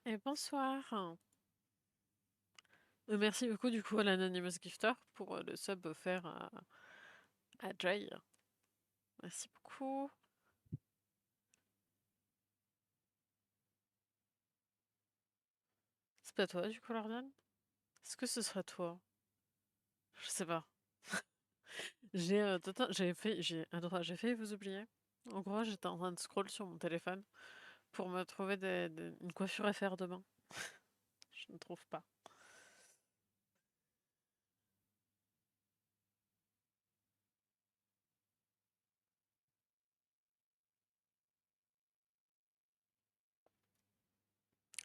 Et bonsoir. Merci beaucoup du coup à l'Anonymous Gifter pour le sub offert à Jay. Merci beaucoup. C'est pas toi du coup, Lordan? Est-ce que ce sera toi? Je sais pas. J'ai failli vous oublier. En gros, j'étais en train de scroll sur mon téléphone pour me trouver une coiffure à faire demain. Je ne trouve pas.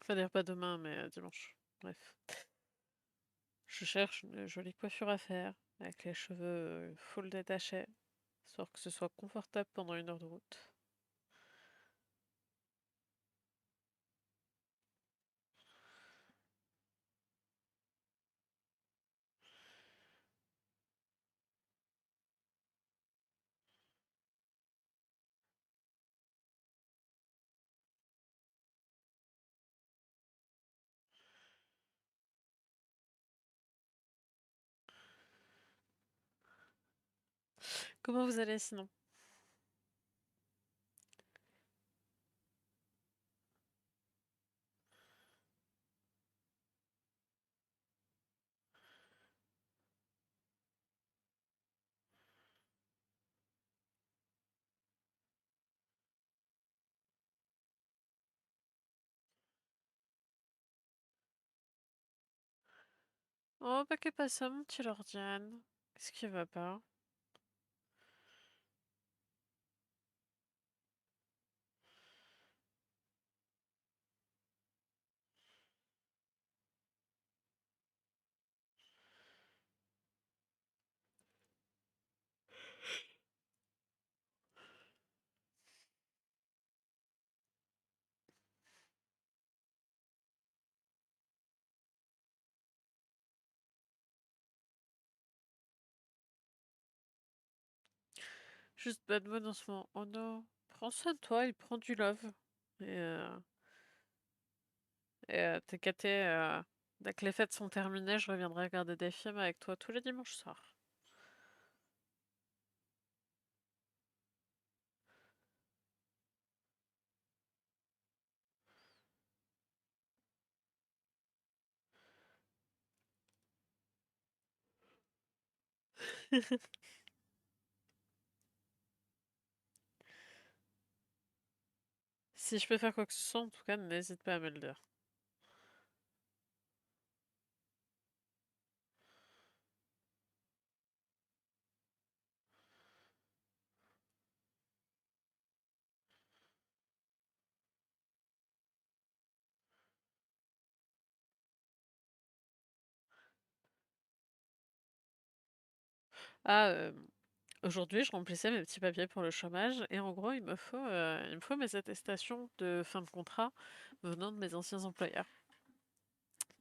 Enfin, d'ailleurs pas demain, mais dimanche. Bref. Je cherche une jolie coiffure à faire avec les cheveux full détachés, histoire que ce soit confortable pendant 1 heure de route. Comment vous allez sinon? Oh, bah que pas ça, mon petit Lordiane. Qu'est-ce qui va pas? Juste bad mood en ce moment. Oh non. Prends soin de toi, il prend du love. Et, t'es gâté. Dès que les fêtes sont terminées, je reviendrai regarder des films avec toi tous les dimanches soirs. Si je peux faire quoi que ce soit, en tout cas, n'hésite pas à me le dire. Ah, aujourd'hui, je remplissais mes petits papiers pour le chômage et en gros, il me faut mes attestations de fin de contrat venant de mes anciens employeurs.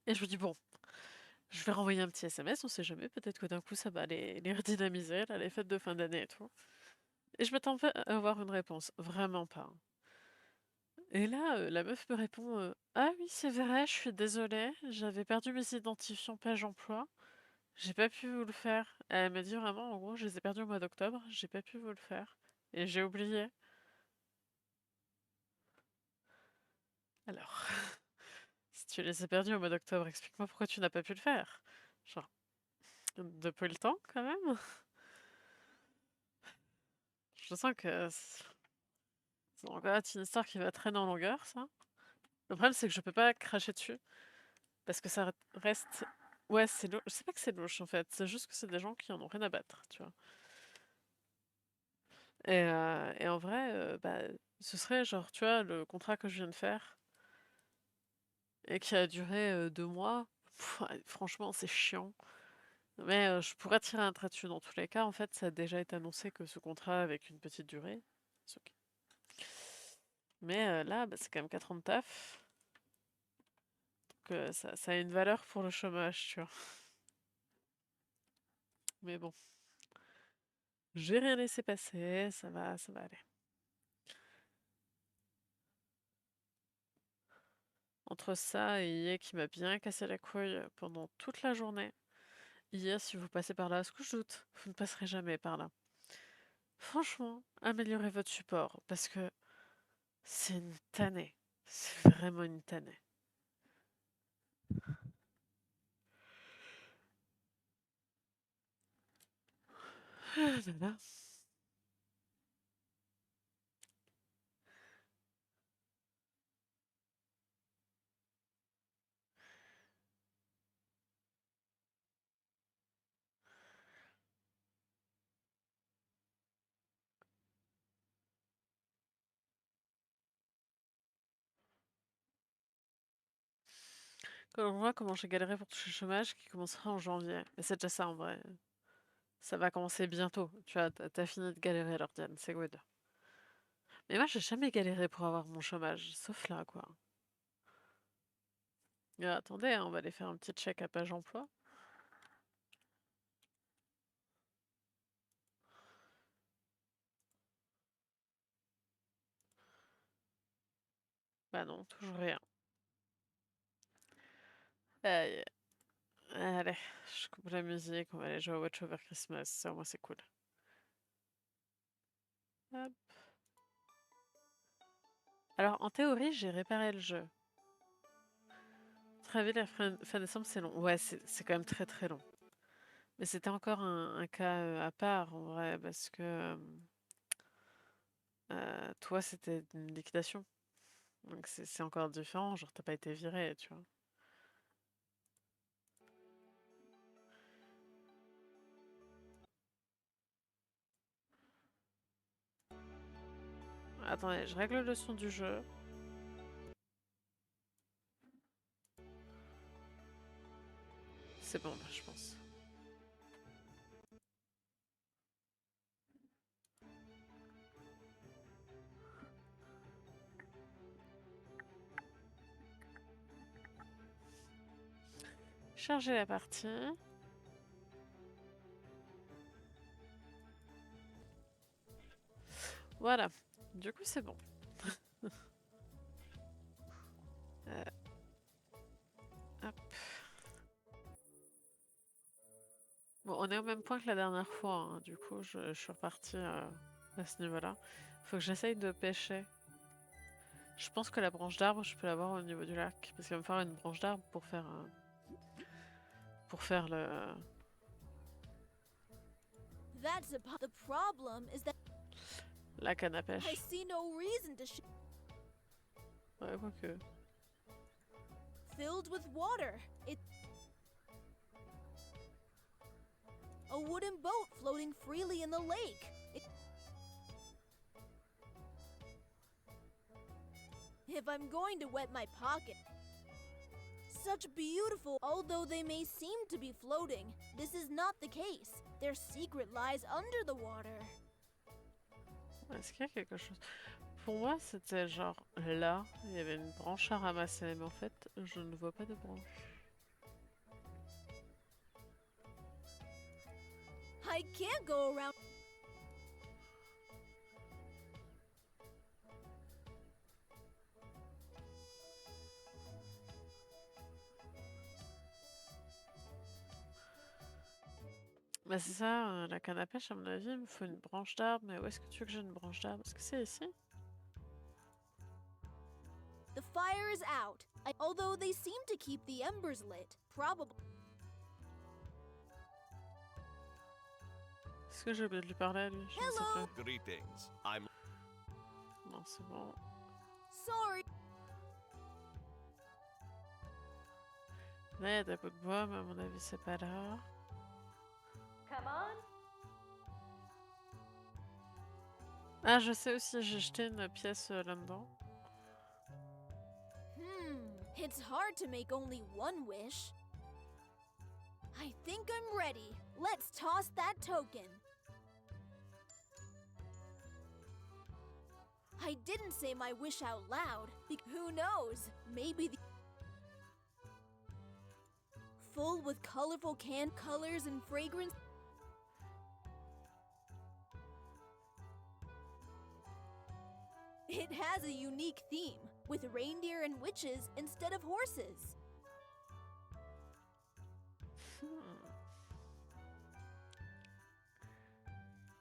Et je me dis, bon, je vais renvoyer un petit SMS, on sait jamais, peut-être que d'un coup ça va les redynamiser, là, les fêtes de fin d'année et tout. Et je m'attends pas à avoir une réponse, vraiment pas. Et là, la meuf me répond ah oui, c'est vrai, je suis désolée, j'avais perdu mes identifiants page emploi, j'ai pas pu vous le faire. Elle m'a dit vraiment, en gros, je les ai perdus au mois d'octobre, j'ai pas pu vous le faire. Et j'ai oublié. Alors, si tu les as perdus au mois d'octobre, explique-moi pourquoi tu n'as pas pu le faire. Genre, depuis le temps, quand même. Je sens que c'est encore une histoire qui va traîner en longueur, ça. Le problème, c'est que je peux pas cracher dessus, parce que ça reste... Ouais, c'est louche. Je sais pas que c'est louche, en fait. C'est juste que c'est des gens qui en ont rien à battre, tu vois. Et en vrai, bah, ce serait genre, tu vois, le contrat que je viens de faire, et qui a duré 2 mois, ouais, franchement, c'est chiant. Mais je pourrais tirer un trait dessus dans tous les cas. En fait, ça a déjà été annoncé que ce contrat avec une petite durée, c'est ok. Mais là, bah, c'est quand même 4 ans de taf. Donc ça a une valeur pour le chômage, tu vois. Mais bon, j'ai rien laissé passer, ça va aller. Entre ça et hier qui m'a bien cassé la couille pendant toute la journée. Hier, si vous passez par là, ce que je doute, vous ne passerez jamais par là. Franchement, améliorez votre support parce que c'est une tannée. C'est vraiment une tannée. Ah là là. Quand on voit comment j'ai galéré pour toucher le chômage qui commencera en janvier. Et c'est déjà ça en vrai. Ça va commencer bientôt. Tu vois, t'as fini de galérer alors Diane, c'est good. Mais moi j'ai jamais galéré pour avoir mon chômage, sauf là quoi. Attendez, hein, on va aller faire un petit check à page emploi. Bah non, toujours rien. Aïe. Allez, je coupe la musique, on va aller jouer à Watch Over Christmas, ça au moins c'est cool. Hop. Alors en théorie, j'ai réparé le jeu. Très vite, la fin décembre, c'est long. Ouais, c'est quand même très très long. Mais c'était encore un cas à part en vrai, parce que toi, c'était une liquidation. Donc c'est encore différent, genre t'as pas été viré, tu vois. Attendez, je règle le son du jeu. C'est bon, là, je pense. Charger la partie. Voilà. Du coup, c'est bon. Hop. Bon, on est au même point que la dernière fois, hein. Du coup, je suis repartie à ce niveau-là. Faut que j'essaye de pêcher. Je pense que la branche d'arbre, je peux l'avoir au niveau du lac. Parce qu'il va me falloir une branche d'arbre pour faire le... The problem is that la canne à I pêche. see no reason to Ouais, quoique. filled with water. It's a wooden boat floating freely in the lake. If I'm going to wet my pocket, such beautiful, although they may seem to be floating, this is not the case. Their secret lies under the water. Est-ce qu'il y a quelque chose? Pour moi, c'était genre là, il y avait une branche à ramasser, mais en fait, je ne vois pas de branche. I can't go around. Bah c'est ça, la canne à pêche, à mon avis, il me faut une branche d'arbre, mais où est-ce que tu veux que j'ai une branche d'arbre? Est-ce que c'est ici? The fire is out. Although they seem to keep the embers lit, probably. Est-ce que j'ai oublié de lui parler à lui? Je ne sais Hello. plus. Greetings. I'm Non, c'est bon. Sorry. Là, il y a des bouts de bois, mais à mon avis, c'est pas là. Come on. Ah, je sais aussi, j'ai jeté une pièce là-dedans. It's hard to make only one wish. I think I'm ready. Let's toss that token. I didn't say my wish out loud. Who knows? Maybe the full with colorful can colors and fragrance. It has a unique theme. with reindeer and witches instead of horses.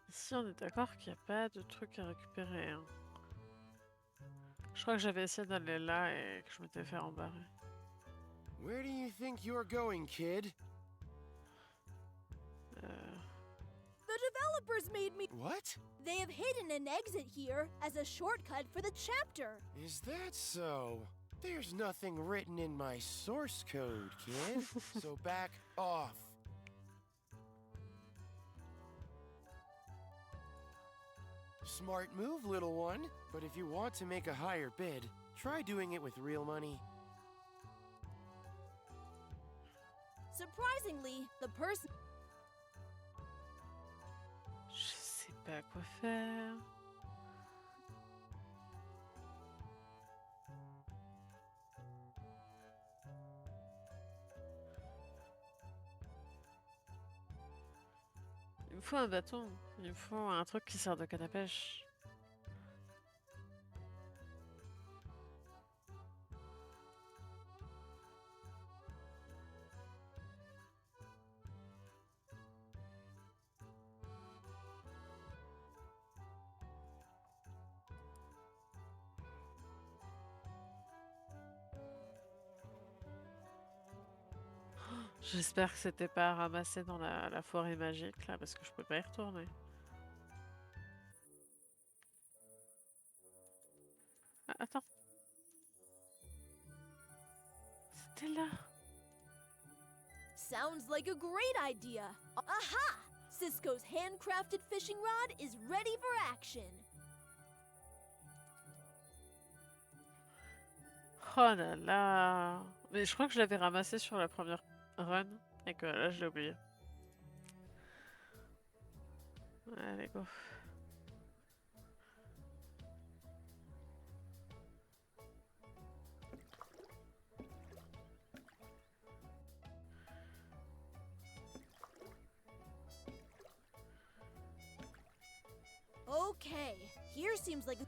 Ici, on est d'accord qu'il n'y a pas de truc à récupérer. Hein. Je crois que j'avais essayé d'aller là et que je m'étais fait rembarrer. Where do you think you're going, kid? The developers made me. What? They have hidden an exit here as a shortcut for the chapter. Is that so? There's nothing written in my source code, kid. So back off. Smart move, little one. But if you want to make a higher bid, try doing it with real money. Surprisingly, the person. Je sais pas quoi faire. Il me faut un bâton. Il me faut un truc qui sert de canne à pêche. J'espère que c'était pas ramassé dans la forêt magique là parce que je peux pas y retourner. Ah, attends. C'était là. Sounds like a great idea. Aha! Cisco's handcrafted fishing rod is ready for action. Oh là là. Mais je crois que je l'avais ramassé sur la première run et que là je l'ai oublié. Allez go. Okay, here seems like.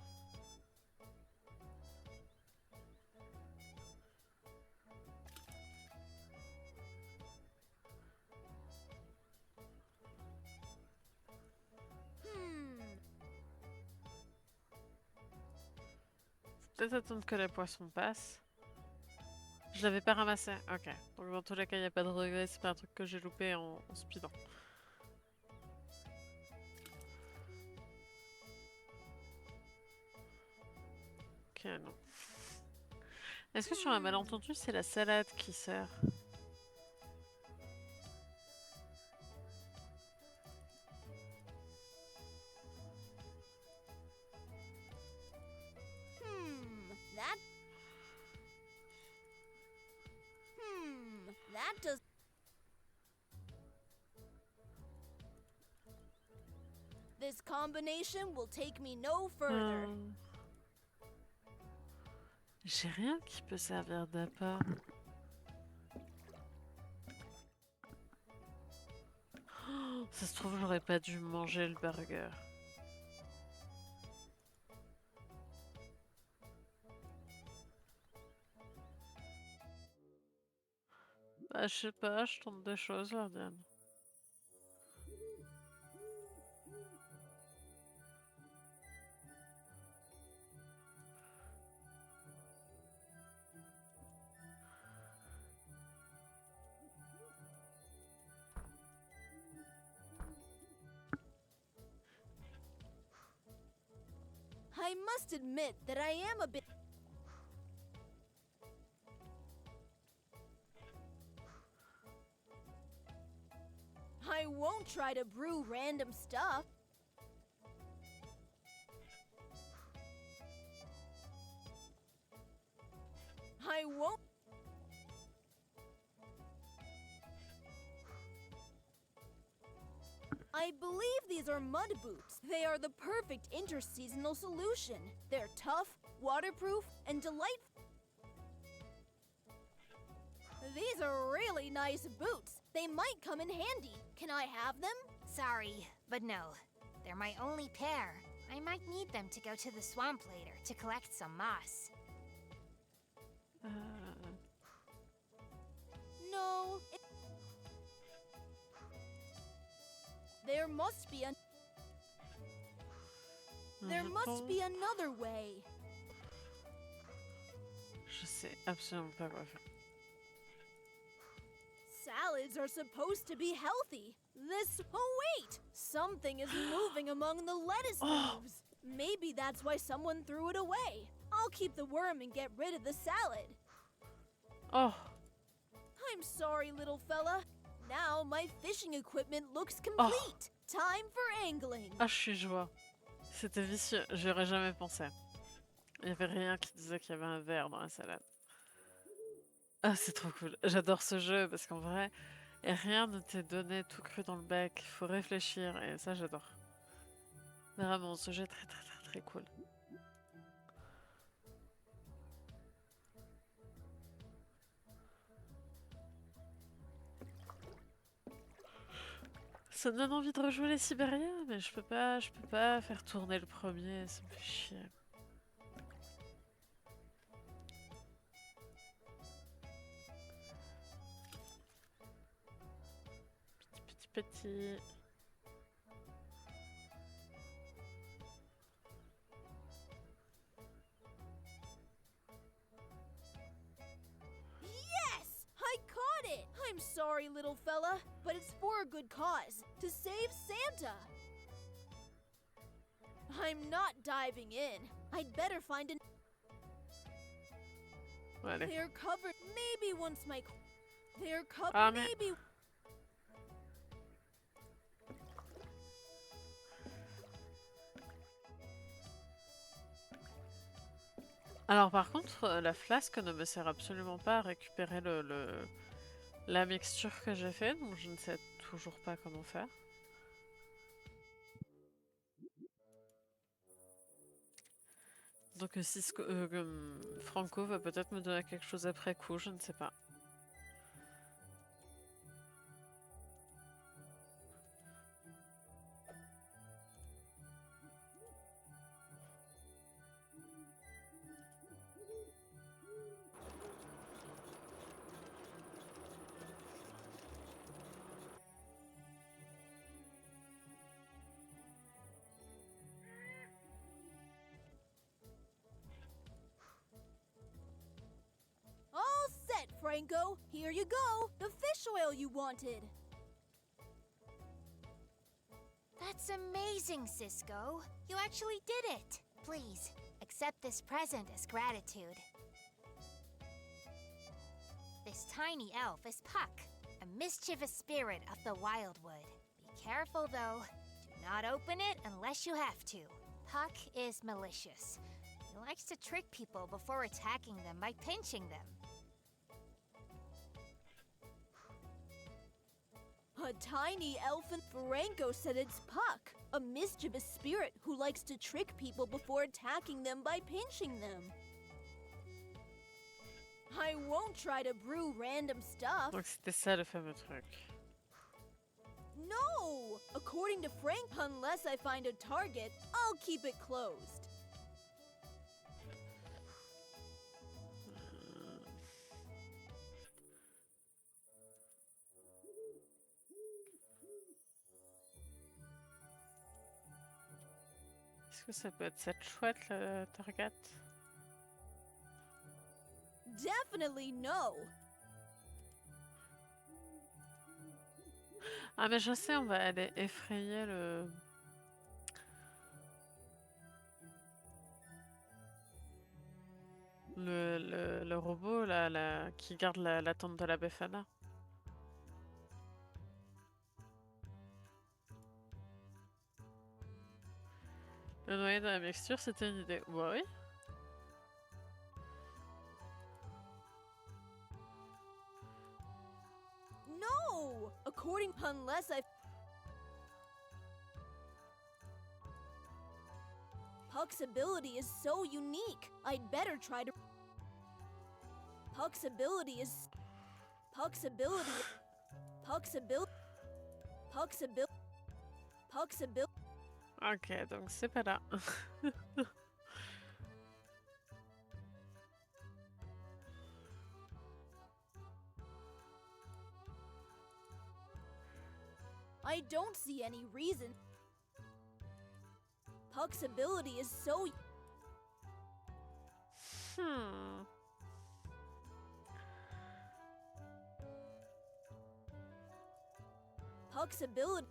Peut-être attendre que les poissons passent. Je l'avais pas ramassé. Ok. Donc dans tous les cas, il n'y a pas de regret. C'est pas un truc que j'ai loupé en speedant. Ok, non. Est-ce que sur un malentendu, c'est la salade qui sert? That. That does. This combination will take me no further. J'ai rien qui peut servir d'appât. Oh, ça se trouve, j'aurais pas dû manger le burger. Bah, je sais pas, je tente des choses là, Diane. I must admit that I am a bit. I won't try to brew random stuff. I won't. I believe these are mud boots. They are the perfect interseasonal solution. They're tough, waterproof, and delightful. These are really nice boots. They might come in handy. Can I have them? Sorry, but no. They're my only pair. I might need them to go to the swamp later to collect some moss. No. There must be There must be another way. Je sais absolument pas quoi faire. Salads are supposed to be healthy. Oh wait! Something is moving among the lettuce leaves. Maybe that's why someone threw it away. I'll keep the worm and get rid of the salad. Oh, I'm sorry, little fella. Now my fishing equipment looks complete. Time for angling. ah, je suis joie. C'était vicieux, j'aurais jamais pensé. Il y avait rien qui disait qu'il y avait un verre dans la salade. Ah, c'est trop cool. J'adore ce jeu parce qu'en vrai, rien ne t'est donné tout cru dans le bec. Il faut réfléchir et ça, j'adore. Vraiment, ce jeu est très très très très cool. Ça me donne envie de rejouer les Sibériens, mais je peux pas faire tourner le premier, ça me fait chier. Petit. Yes! I caught it! I'm sorry, little fella, but it's for a good cause. To save Santa. I'm not diving in. I'd better find an... Allez. They're covered. Maybe once my... They're covered. Ah, mais... Maybe... Alors par contre, la flasque ne me sert absolument pas à récupérer la mixture que j'ai fait, donc je ne sais toujours pas comment faire. Donc Cisco, Franco va peut-être me donner quelque chose après coup, je ne sais pas. All set, Franco. Here you go. The fish oil you wanted. That's amazing, Cisco. You actually did it. Please, accept this present as gratitude. This tiny elf is Puck, a mischievous spirit of the wildwood. Be careful, though. Do not open it unless you have to. Puck is malicious. He likes to trick people before attacking them by pinching them. A tiny elfin Franco said it's Puck, a mischievous spirit who likes to trick people before attacking them by pinching them. I won't try to brew random stuff. Donc c'était ça le fameux truc. No! According to Frank, unless I find a target, I'll keep it closed. Est-ce que ça peut être cette chouette, le target? Definitely no. Ah mais je sais, on va aller effrayer le robot là, qui garde la tente de la Befana. Le noyer dans la mixture, c'était une idée. Bah oui. No! According, unless I... Puck's ability is so unique. I'd better try to... Puck's ability is... Puck's ability... Puck's ability... Puck's ability... Puck's ability... Ok, donc c'est pas là. I don't see any reason. Puck's ability is so. Hmm. Puck's ability.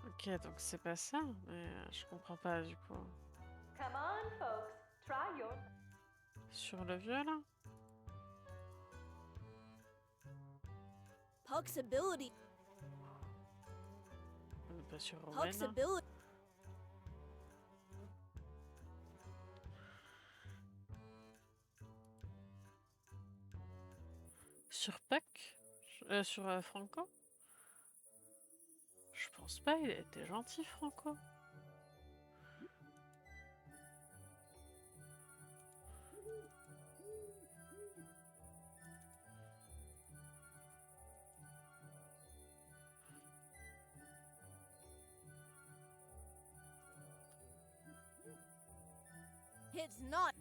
Ok, donc c'est pas ça, mais je comprends pas du coup. Come on, folks, try your. Sur le vieux là? Puck's ability. On est pas sur Puck's Rowan. ability. Sur Puck? Sur Franco? Je pense pas, il a été gentil, Franco. It's not.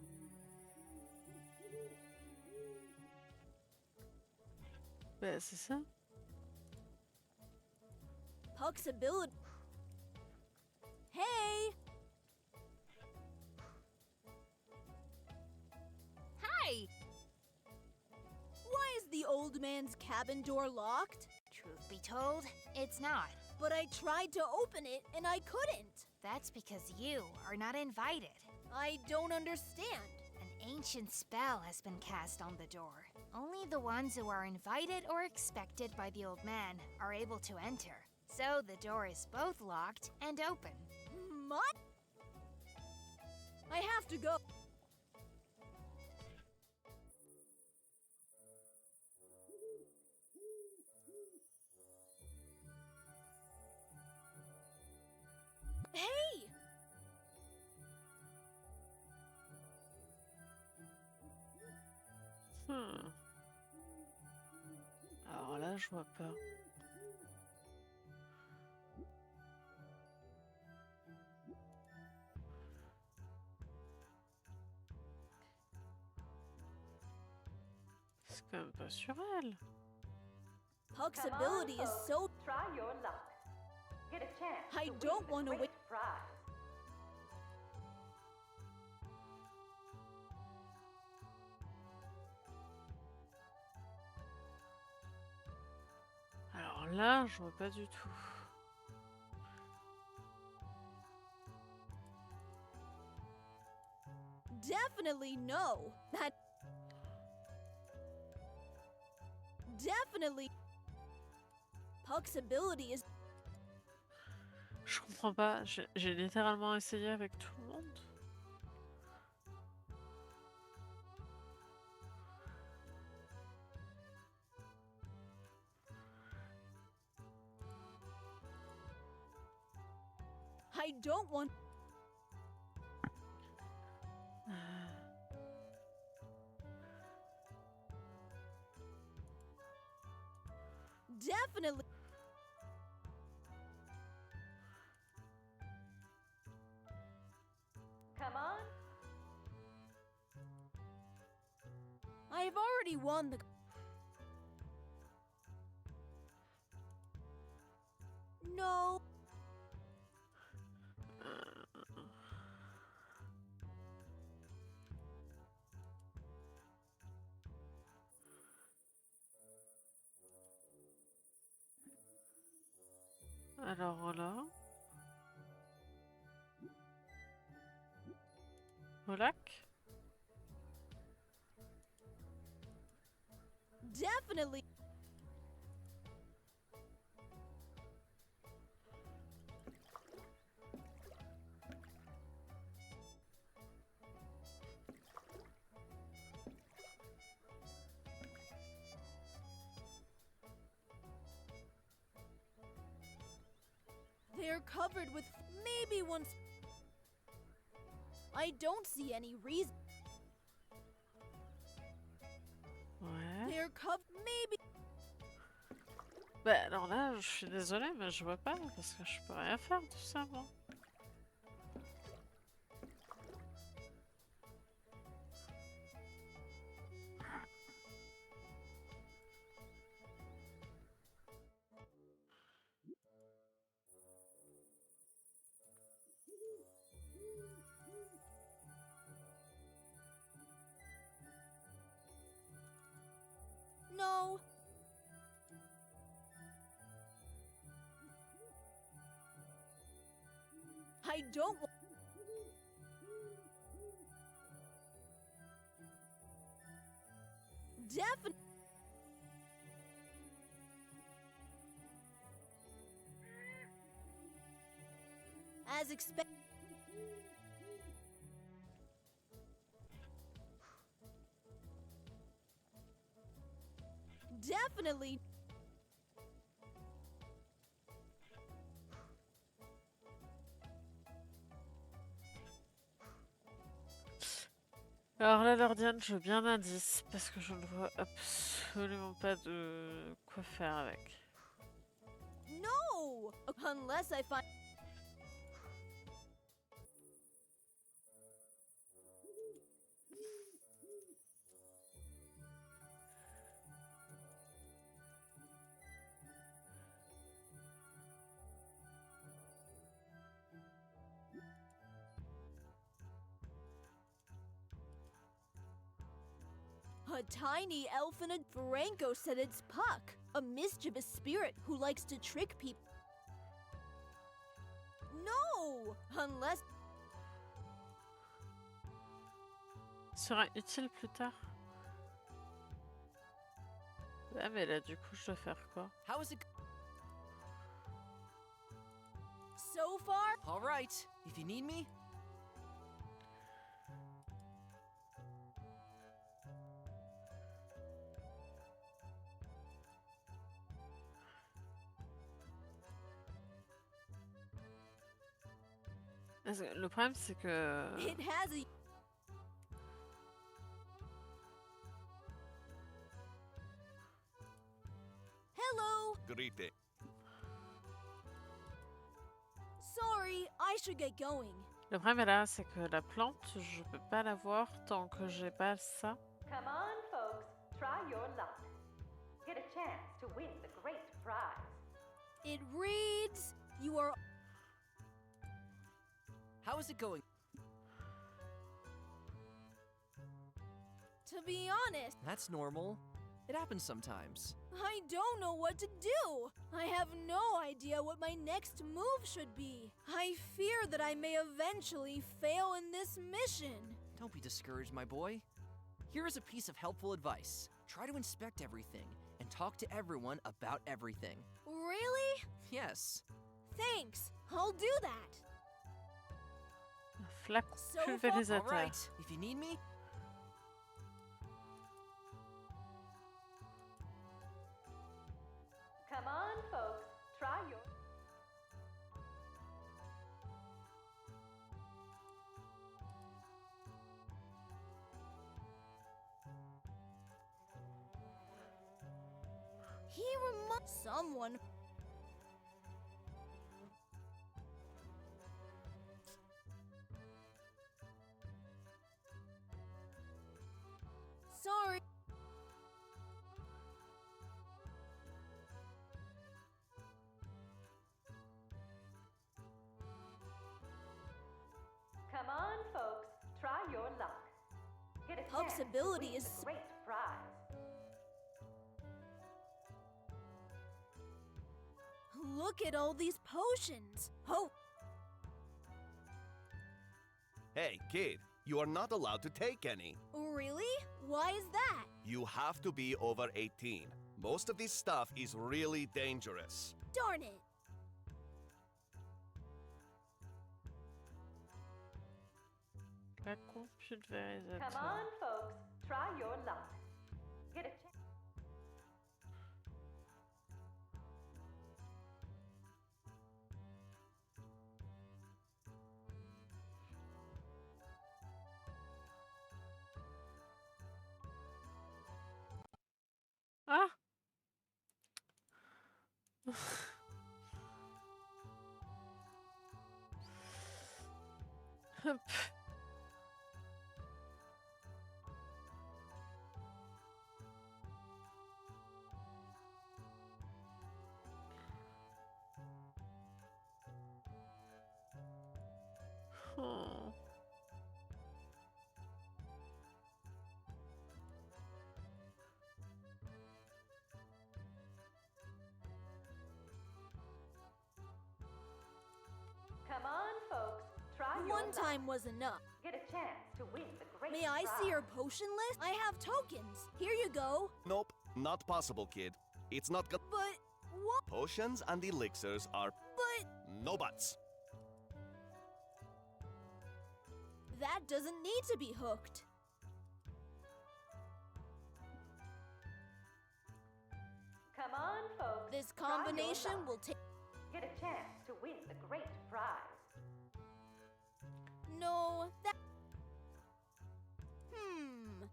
Bah, c'est ça. Puck's ability. Hey! Hi! Why is the old man's cabin door locked? Truth be told, it's not. But I tried to open it and I couldn't. That's because you are not invited. I don't understand. An ancient spell has been cast on the door. Only the ones who are invited or expected by the old man are able to enter. So the door is both locked and open. What? I have to go. Hey! Hmm. Alors là, je vois pas. C'est quand même pas sur elle. Puck's Come on, ability is folks, so. try your luck. Get a chance I to win don't the wanna great win- prize. Alors là, je vois pas du tout. Definitely no. That. Definitely. Puck's ability is. Je comprends pas. J'ai littéralement essayé avec tout le monde. I don't want. Definitely. Come on, I've already won the. No. Alors là. Au lac. Definitely. They're covered with maybe once. I don't see any reason. Ouais. They're covered maybe. Bah alors là, je suis désolée, mais je vois pas parce que je peux rien faire tout ça, moi. No. I don't want. Definitely. As expected. Definitely. Alors là, Lordiane, je veux bien un indice parce que je ne vois absolument pas de quoi faire avec. No! Unless I find. A tiny elf in a. Franco said it's Puck, a mischievous spirit who likes to trick people. No! Unless. Sera utile plus tard. Ah mais là, du coup, je dois faire quoi? How is it? So far, All right. If you need me. Parce que le problème, c'est que... it has a. Hello! Greeting. Sorry, I should get going. Le problème est là, c'est que la plante, je peux pas la voir tant que j'ai pas ça. Come on, folks, try your luck. Get a chance to win the great prize. It reads, you are. How is it going? To be honest, That's normal. It happens sometimes. I don't know what to do. I have no idea what my next move should be. I fear that I may eventually fail in this mission. Don't be discouraged, my boy. Here is a piece of helpful advice. Try to inspect everything and talk to everyone about everything. Really? Yes. Thanks. I'll do that. Flacon So far- All pulvérisateur. right. If you need me. Come on, folks, try your. He reminds someone. Sorry. Come on, folks, try your luck. Get a Puck's chance to ability win is- the great prize. Look at all these potions. Oh, Hey, kid, you are not allowed to take any. really? Why is that? You have to be over 18. Most of this stuff is really dangerous. Darn it. Flacon Come pulvérisateur. on, folks, try your luck. Get a chance. Ah! Hop. Oh. One luck. time was enough. Get a chance to win the great May I see your prize. potion list? I have tokens. Here you go. Nope, not possible, kid. It's not gonna. But what? Potions and elixirs are But no buts. that doesn't need to be hooked. Come on, folks. This try your combination luck. will take. Get a chance to win the great prize. No, that. Hmm.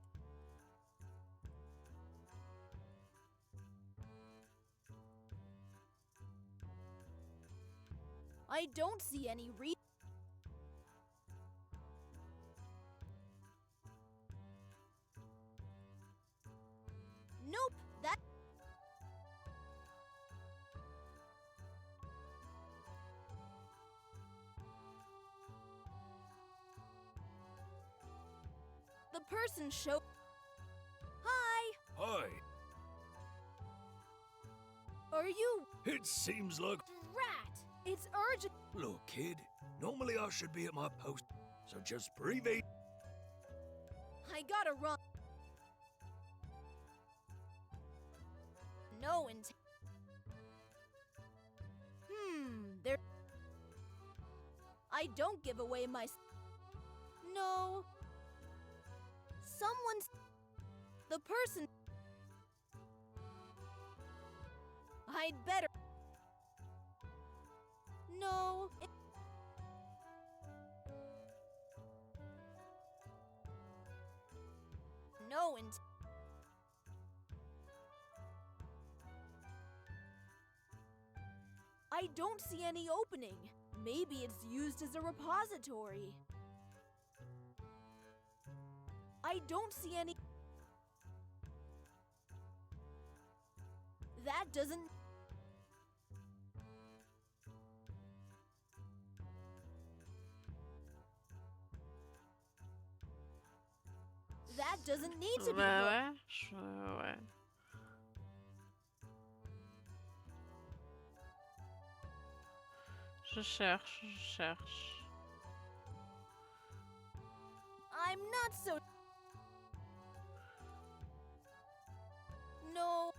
I don't see any reason. Nope, that. The person showed. Hi, Hi. are you It seems like... rat? It's urgent. Look, kid. Normally I should be at my post, so just breathe in. I gotta run. No intent. There. I don't give away my. No. Someone's. The person. I'd better. No. No intent. I don't see any opening. Maybe it's used as a repository. I don't see any. That doesn't. That doesn't need to be. Bah hooked. ouais, ouais. Je cherche. I'm not so. No.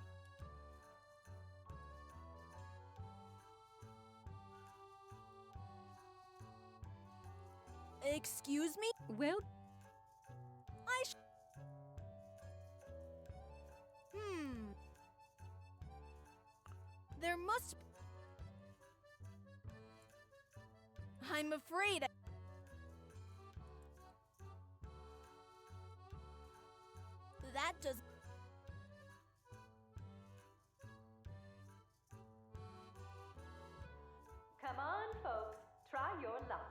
Excuse me? Well, There must. I'm afraid. That does. Come on, folks. Try your luck.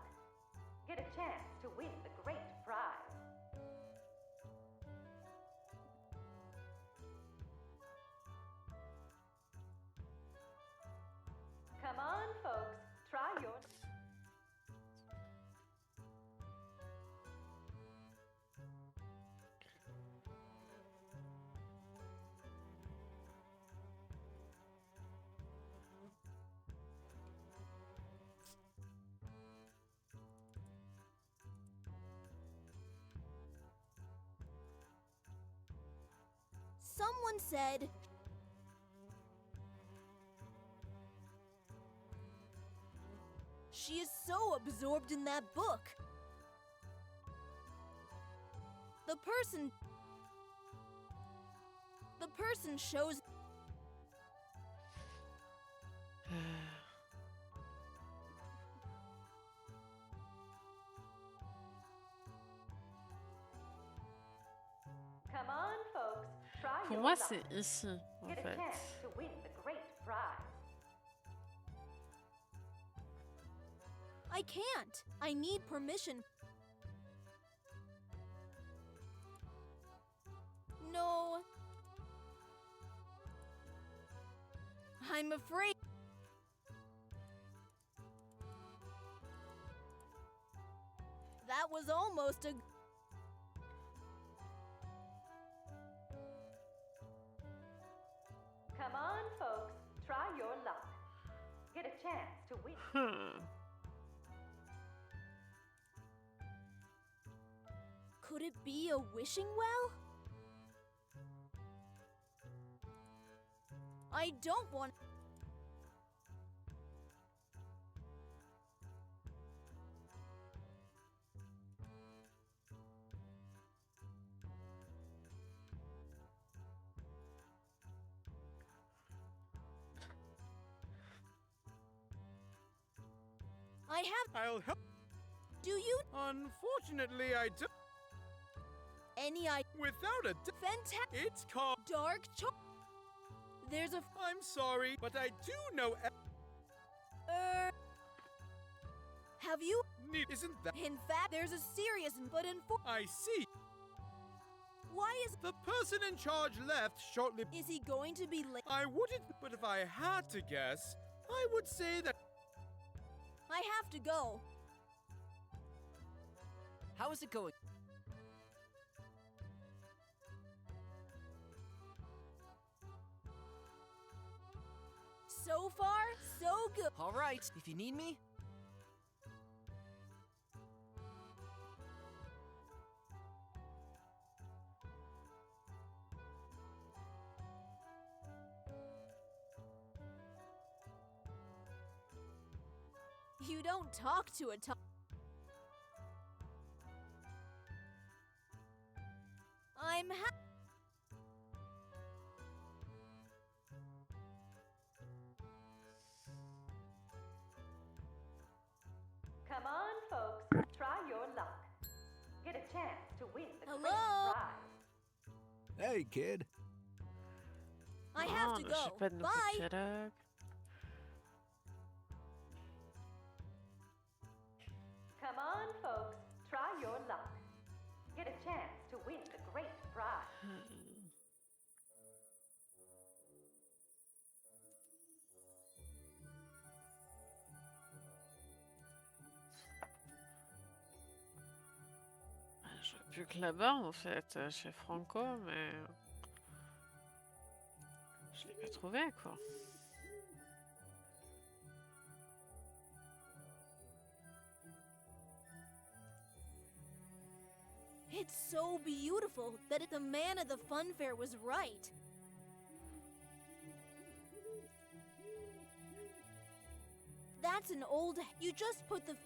Get a chance to win the great prize. Come on, folks. Try your... Someone said. She is so absorbed in that book. The person shows. Come on, folks. Try Pour your moi, luck. c'est ici, en Get a fait. chance to win the great prize. I can't. I need permission. No. I'm afraid. That was almost a. Come on, folks. Try your luck. Get a chance to win. Could it be a wishing well? I don't want. I have. I'll help. Do you Unfortunately, I do. any idea? Without a Fantastic. it's called. Dark There's a. I'm sorry, but I do know. Have you? Isn't that? In fact, there's a serious but I see. why is The person in charge left shortly. is he going to be late? I wouldn't, but if I had to guess, I would say that. I have to go. How is it going? So far, so good. All right, if you need me. You don't talk to a I'm Come on, folks, try your luck. Get a chance to win the great Hello? prize. Hey, kid. I have to je go. sais pas de nouveau Bye. dialogue. Come on, folks, try your luck. Get a chance to win the great prize. J'aurais pu que là-bas, en fait, chez Franco, mais je l'ai pas trouvé, quoi. It's so beautiful that the man at the fun fair was right. That's an old. You just put the.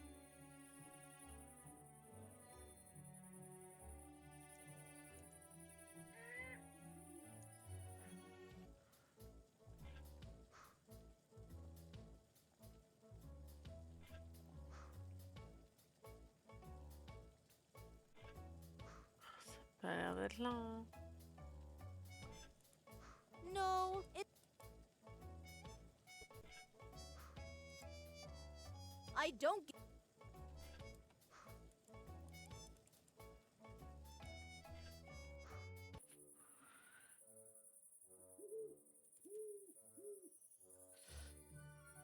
Ça a l'air d'être là, hein. No, it. I don't.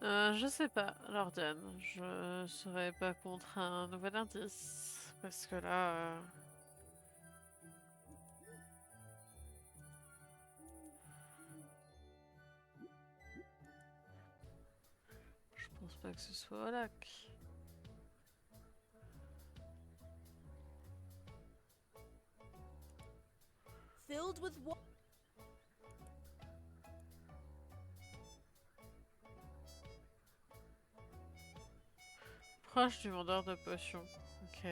Je sais pas, Lordiane. Je serais pas contre un nouvel indice. Parce que là. Je pense pas que ce soit au lac. Filled with what? Proche du vendeur de potions. Ok.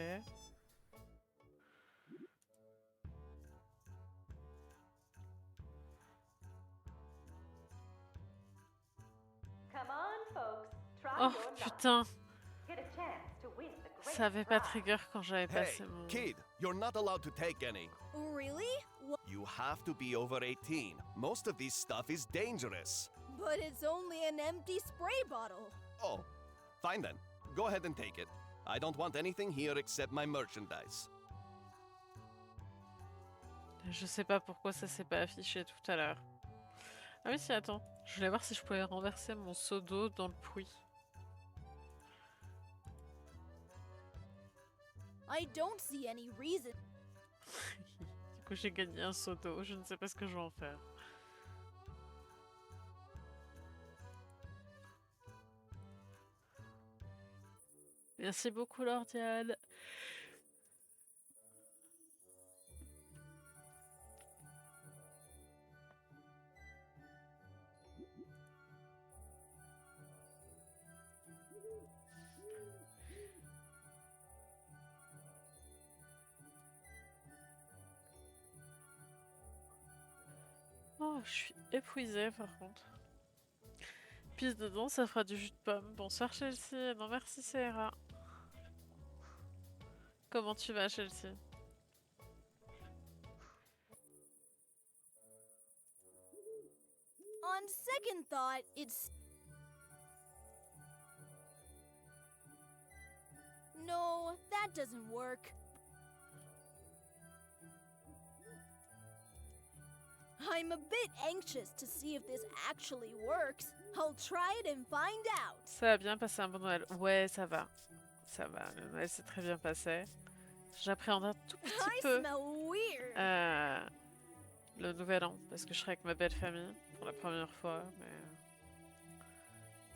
Come on, folks, try Oh your luck. putain, Get a chance to win the great ça avait pas prize. trigger quand j'avais Hey, passé mon. kid, you're not allowed to take any. Really? You have to be over 18. Most of this stuff is dangerous. But it's only an empty spray bottle. Oh, fine then. Go ahead and take it. I don't want anything here except my merchandise. Je sais pas pourquoi ça s'est pas affiché tout à l'heure. Ah oui, si, attends. Je voulais voir si je pouvais renverser mon seau d'eau dans le puits. I don't see any reason. Du coup, j'ai gagné un seau d'eau. Je ne sais pas ce que je vais en faire. Merci beaucoup, Lordiane. Oh, je suis épuisée par contre. Pisse dedans, ça fera du jus de pomme. Bonsoir Chelsea. Non merci Sarah. Comment tu vas Chelsea? On second thought, it's... No, that doesn't work. I'm a bit anxious to see if this actually works. I'll try it and find out. Ça a bien passé un bon Noël. Ouais, ça va. Ça va, le Noël s'est très bien passé. J'appréhende un tout petit I peu smell weird. le nouvel an parce que je serai avec ma belle famille pour la première fois. Mais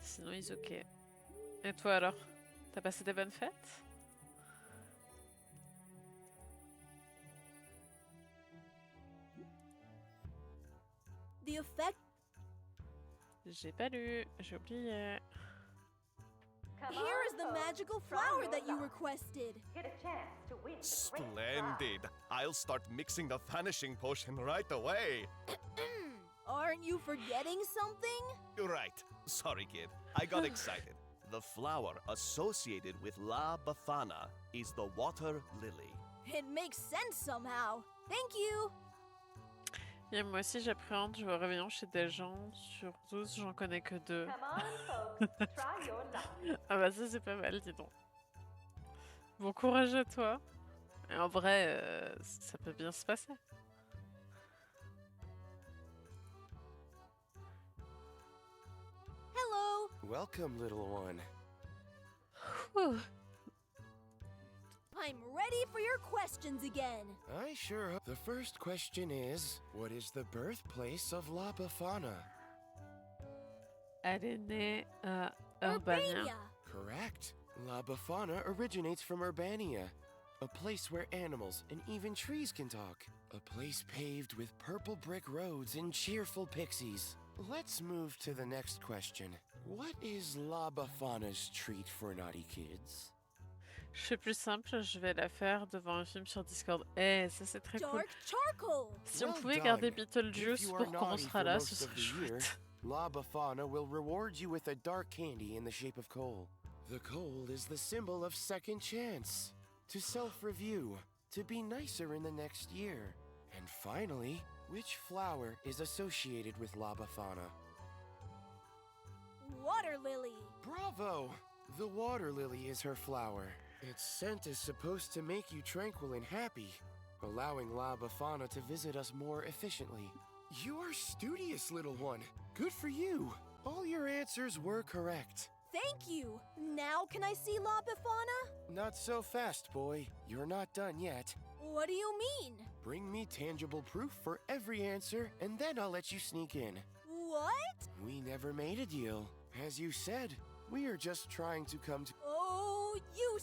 sinon, ils ok. Et toi alors? T'as passé des bonnes fêtes? The effect... J'ai pas lu, j'ai oublié. Come Here on, is the folks, magical try flower your that you luck. requested. Get a chance to win the great Splendid. prize. I'll start mixing the vanishing potion right away. Aren't you forgetting something? You're right. Sorry, kid. I got excited. The flower associated with La Befana is the water lily. It makes sense somehow. Thank you. Et moi aussi j'appréhende, je vais au réveillon chez des gens. Sur 12, j'en connais que 2. Come on, folks, try your luck. Ah bah ça c'est pas mal, dis donc. Bon courage à toi. Et en vrai, ça peut bien se passer. Hello. Welcome, little one. Whew. I'm ready for your questions again. I sure hope. The first question is, what is the birthplace of La Befana? Elle est née à Urbania. Correct. La Befana originates from Urbania, a place where animals and even trees can talk. A place paved with purple brick roads and cheerful pixies. Let's move to the next question. What is La Befana's treat for naughty kids? Je fais plus simple, je vais la faire devant un film sur Discord. Eh, ça c'est très cool. Dark charcoal. Si on Well pouvait done. garder If Beetlejuice you pour are quand on naughty sera for là, ce most of serait the year, chouette. La Befana will reward you with a dark candy in the shape of coal. The coal is the symbol of second chance, to self-review, to be nicer in the next year. And finally, which flower is associated with La Befana? Water lily. Bravo! The water lily is her flower. Its scent is supposed to make you tranquil and happy, allowing La Befana to visit us more efficiently. You are studious, little one. Good for you. All your answers were correct. Thank you. Now can I see La Befana? Not so fast, boy. You're not done yet. What do you mean? Bring me tangible proof for every answer, and then I'll let you sneak in. What? We never made a deal. As you said, we are just trying to come to... Oh, you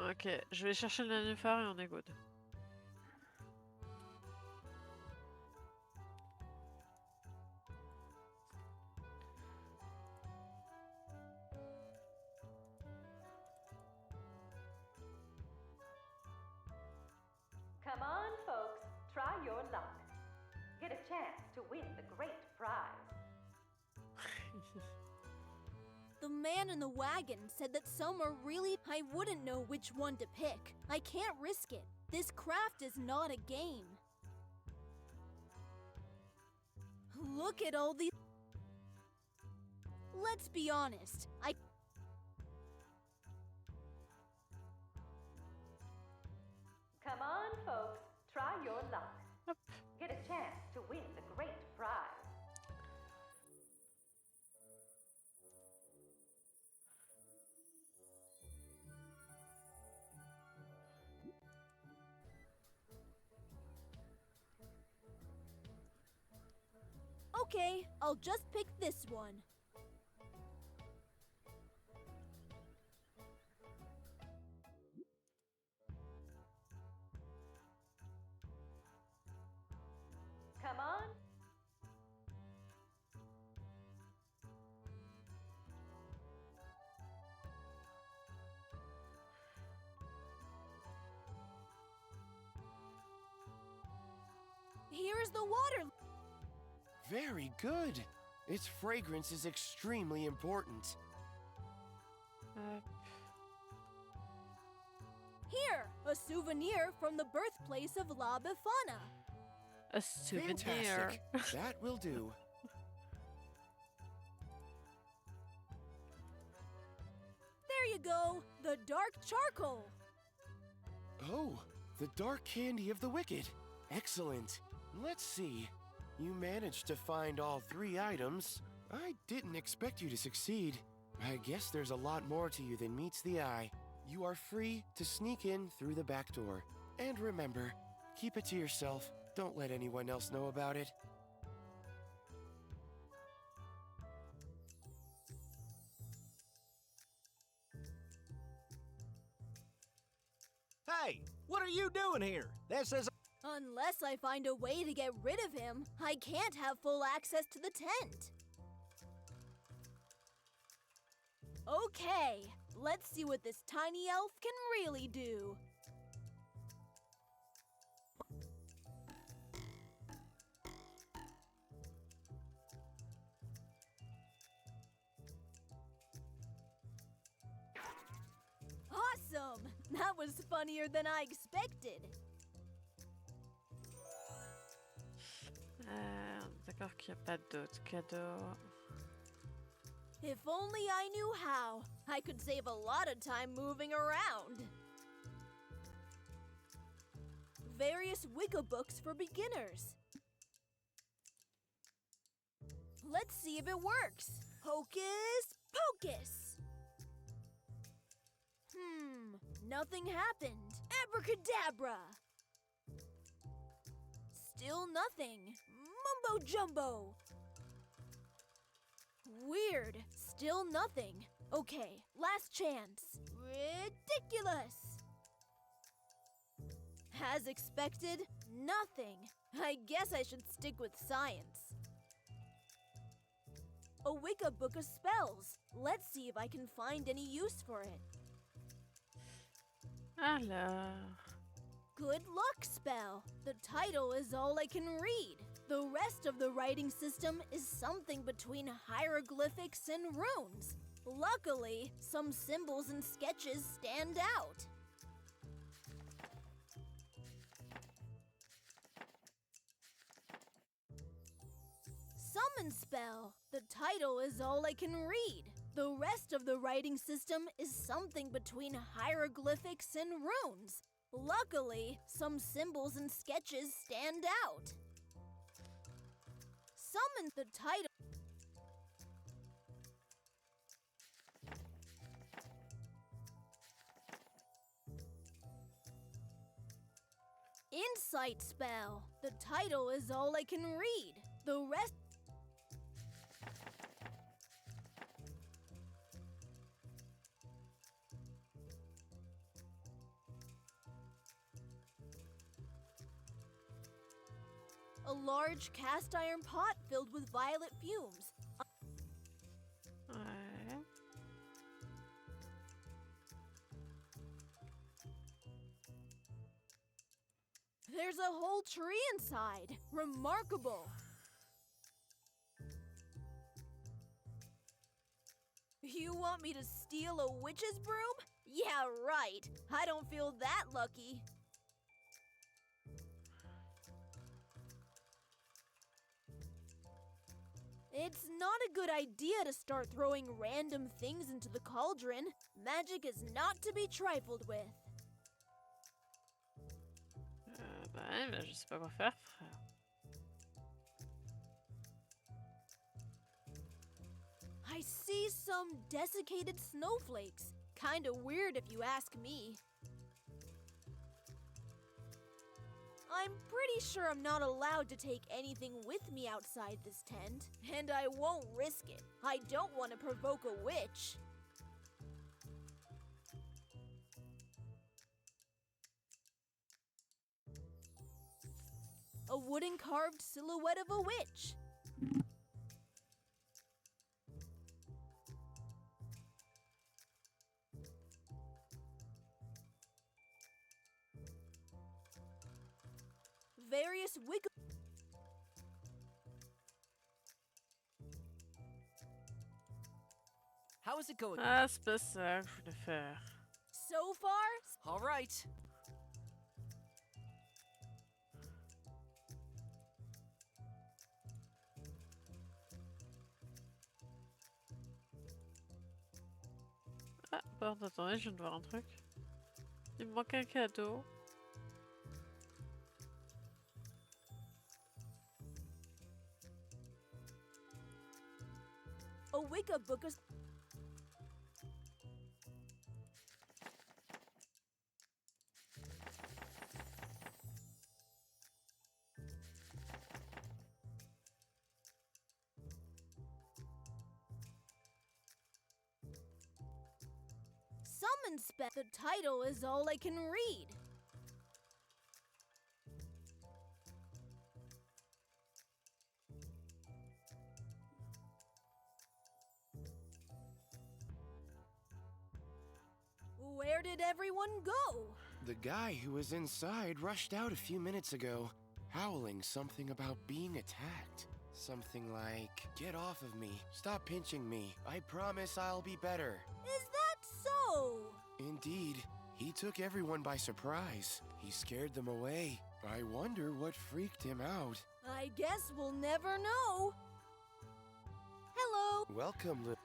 Ok, je vais chercher le nénuphar et on est good. Come on, folks, try your luck. Get a chance to win the great prize. The man in the wagon said that some are really... I wouldn't know which one to pick. I can't risk it. This craft is not a game. Look at all these... Let's be honest. Come on, folks, try your luck. Hop. Get a chance to win the great prize. Okay, I'll just pick this one. Come on. Here's the water... Very good. Its fragrance is extremely important. Hop. Here, a souvenir from the birthplace of La Befana. A souvenir. Fantastic. That will do. There you go, the dark charcoal. Oh, the dark candy of the wicked. Excellent. Let's see. You managed to find all 3 items. I didn't expect you to succeed. I guess there's a lot more to you than meets the eye. You are free to sneak in through the back door. And remember, keep it to yourself. Don't let anyone else know about it. Hey, what are you doing here? This is... Unless I find a way to get rid of him, I can't have full access to the tent. Okay, let's see what this tiny elf can really do. Awesome! That was funnier than I expected. D'accord qu'il n'y a pas d'autres cadeaux. If only I knew how, I could save a lot of time moving around. Various Wicca books for beginners. Let's see if it works. Hocus pocus. Nothing happened. Abracadabra. Still nothing. Mumbo jumbo. Weird. Still nothing. Okay, last chance. Ridiculous. As expected, nothing. I guess I should stick with science. A Wicca book of spells. Let's see if I can find any use for it. Alors. Good luck spell. The title is all I can read. The rest of the writing system is something between hieroglyphics and runes. Luckily, some symbols and sketches stand out. Summon spell. The title is all I can read. The rest of the writing system is something between hieroglyphics and runes. Luckily, some symbols and sketches stand out. Summon the title. Insight spell. The title is all I can read. The rest. A large cast iron pot filled with violet fumes. Ouais. There's a whole tree inside. Remarkable. You want me to steal a witch's broom? Yeah, right. I don't feel that lucky. It's not a good idea to start throwing random things into the cauldron. Magic is not to be trifled with. Bah ouais, mais je sais pas quoi faire, frère. I see some desiccated snowflakes. Kinda weird if you ask me. I'm pretty sure I'm not allowed to take anything with me outside this tent, and I won't risk it. I don't want to provoke a witch. A wooden carved silhouette of a witch. Various wiggle. How's it going? Ah, c'est pas ça que je voulais faire. So far, All right. Ah, pardon, attendez, je viens de voir un truc. Il me manque un cadeau. a Wicca book is. Summon spec. The title is all I can read. Where did everyone go? The guy who was inside rushed out a few minutes ago, howling something about being attacked. Something like, "Get off of me. Stop pinching me. I promise I'll be better." Is that so? Indeed. He took everyone by surprise. He scared them away. I wonder what freaked him out. I guess we'll never know. Hello. Welcome,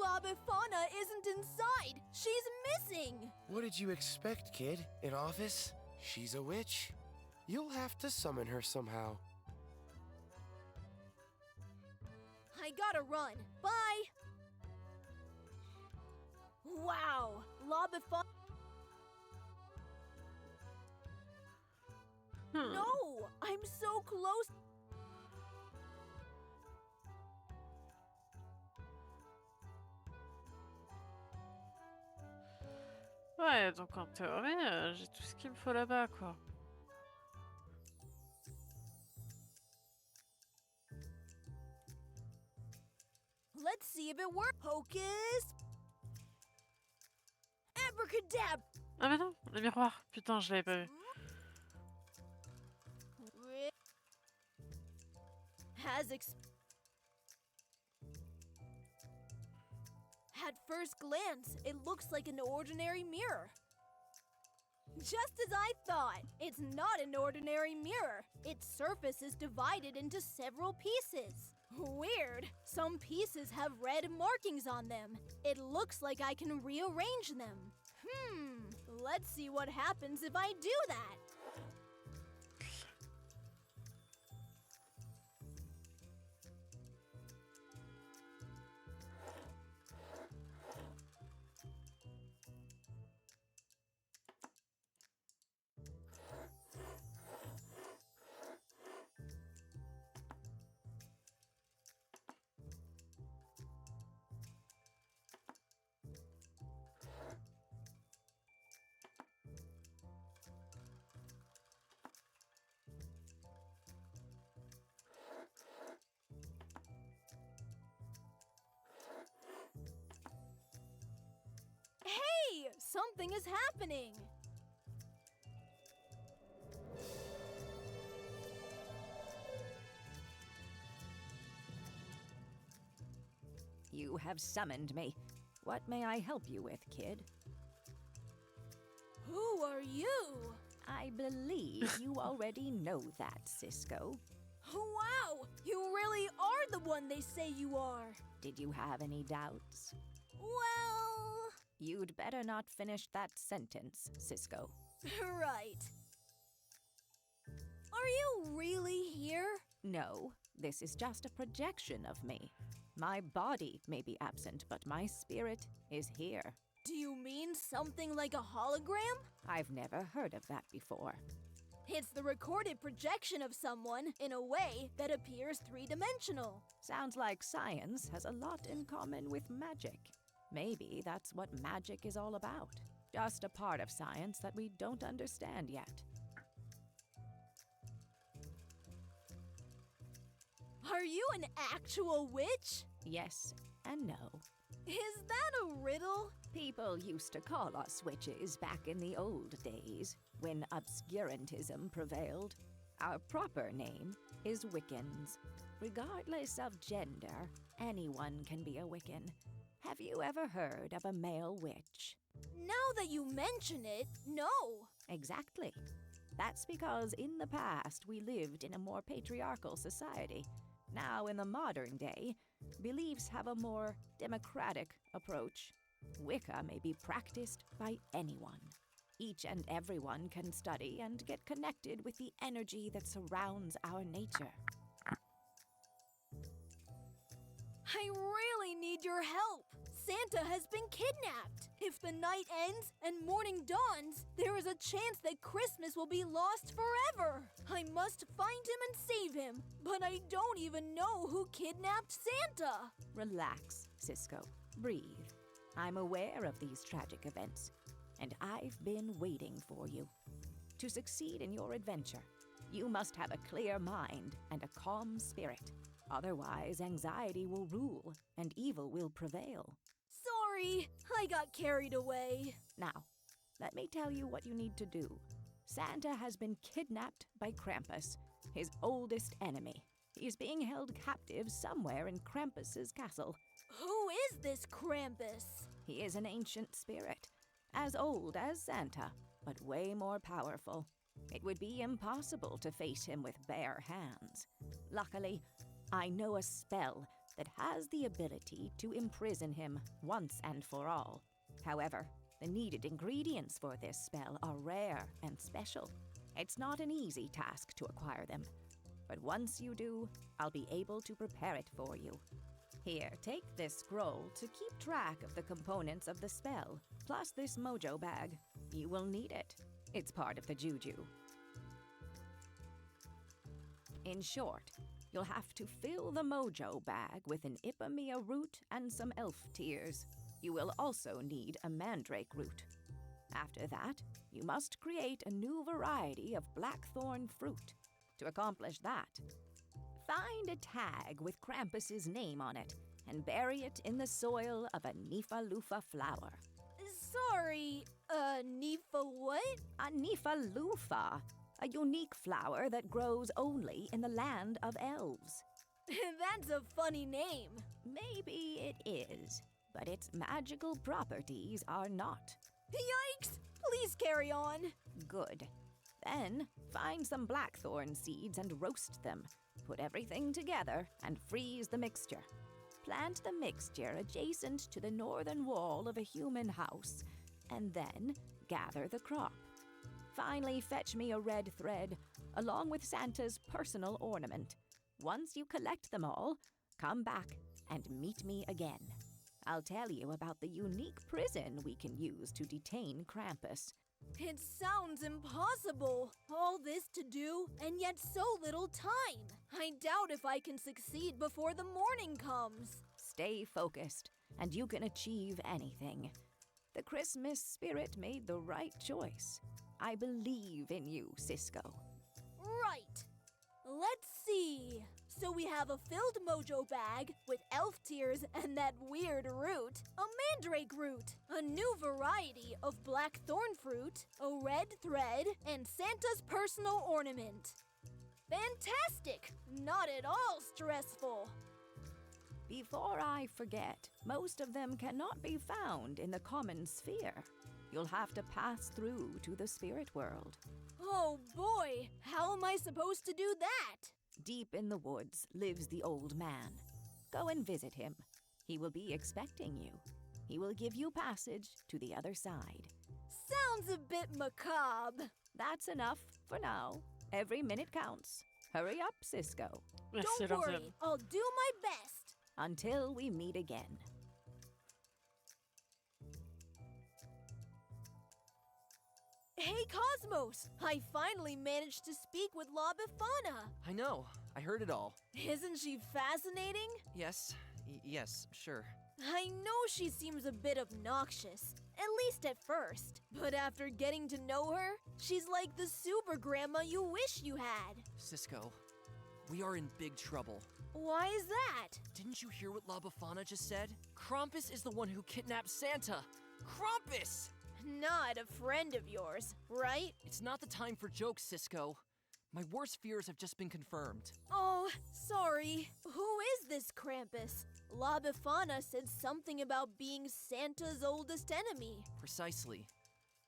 La Befana isn't inside. She's missing. What did you expect, kid? An office? She's a witch. You'll have to summon her somehow. I gotta run. Bye. Wow. La Befana. No, I'm so close. Ouais, donc en théorie, j'ai tout ce qu'il me faut là-bas, quoi. Let's see if it works. Hocus. Abracadabra. Ah mais non, le miroir. Putain, je l'avais pas vu. At first glance, it looks like an ordinary mirror. Just as I thought, it's not an ordinary mirror. Its surface is divided into several pieces. Weird. Some pieces have red markings on them. It looks like I can rearrange them. Let's see what happens if I do that. Hey, something is happening. You have summoned me. What may I help you with, kid? Who are you? I believe you already know that, Cisco. Wow, you really are the one they say you are. Did you have any doubts? Well... You'd better not finish that sentence, Cisco. Right. Are you really here? No, this is just a projection of me. My body may be absent, but my spirit is here. Do you mean something like a hologram? I've never heard of that before. It's the recorded projection of someone in a way that appears three-dimensional. Sounds like science has a lot in common with magic. Maybe that's what magic is all about. Just a part of science that we don't understand yet. Are you an actual witch? Yes and no. Is that a riddle? People used to call us witches back in the old days, when obscurantism prevailed. Our proper name is Wiccans. Regardless of gender, anyone can be a Wiccan. Have you ever heard of a male witch? Now that you mention it, no. Exactly. That's because in the past we lived in a more patriarchal society. Now, in the modern day, beliefs have a more democratic approach. Wicca may be practiced by anyone. Each and everyone can study and get connected with the energy that surrounds our nature. I really need your help. Santa has been kidnapped. If the night ends and morning dawns, there is a chance that Christmas will be lost forever. I must find him and save him, but I don't even know who kidnapped Santa. Relax, Cisco. Breathe. I'm aware of these tragic events, and I've been waiting for you. To succeed in your adventure, you must have a clear mind and a calm spirit. Otherwise, anxiety will rule and evil will prevail. Sorry, I got carried away. Now, let me tell you what you need to do. Santa has been kidnapped by Krampus, his oldest enemy. He's being held captive somewhere in Krampus's castle. Who is this Krampus? He is an ancient spirit, as old as Santa, but way more powerful. It would be impossible to face him with bare hands. Luckily, I know a spell that has the ability to imprison him once and for all. However, the needed ingredients for this spell are rare and special. It's not an easy task to acquire them, but once you do, I'll be able to prepare it for you. Here, take this scroll to keep track of the components of the spell, plus this mojo bag. You will need it. It's part of the juju. In short, you'll have to fill the mojo bag with an Ipomoea root and some elf tears. You will also need a mandrake root. After that, you must create a new variety of blackthorn fruit. To accomplish that, find a tag with Krampus's name on it and bury it in the soil of a Nifa-Lufa flower. Sorry, Nifa what? A Nifa-Lufa, a unique flower that grows only in the land of elves. That's a funny name. Maybe it is, but its magical properties are not. Yikes! Please carry on. Good. Then, find some blackthorn seeds and roast them. Put everything together and freeze the mixture. Plant the mixture adjacent to the northern wall of a human house, and then gather the crop. Finally, fetch me a red thread, along with Santa's personal ornament. Once you collect them all, come back and meet me again. I'll tell you about the unique prison we can use to detain Krampus. It sounds impossible. All this to do, and yet so little time. I doubt if I can succeed before the morning comes. Stay focused, and you can achieve anything. The Christmas spirit made the right choice. I believe in you, Cisco. Right. Let's see. So we have a filled mojo bag with elf tears and that weird root, a mandrake root, a new variety of blackthorn fruit, a red thread, and Santa's personal ornament. Fantastic! Not at all stressful. Before I forget, most of them cannot be found in the common sphere. You'll have to pass through to the spirit world. Oh boy, how am I supposed to do that? Deep in the woods lives the old man. Go and visit him. He will be expecting you. He will give you passage to the other side. Sounds a bit macabre. That's enough for now. Every minute counts. Hurry up, Cisco. Don't worry, I'll do my best. Until we meet again. Hey, Cosmos! I finally managed to speak with La Befana. I know. I heard it all. Isn't she fascinating? Yes. Yes, sure. I know she seems a bit obnoxious, at least at first. But after getting to know her, she's like the super grandma you wish you had. Cisco, we are in big trouble. Why is that? Didn't you hear what La Befana just said? Krampus is the one who kidnapped Santa. Krampus! Not a friend of yours, right? It's not the time for jokes, Cisco. My worst fears have just been confirmed. Oh, sorry. Who is this Krampus? La Befana said something about being Santa's oldest enemy. Precisely.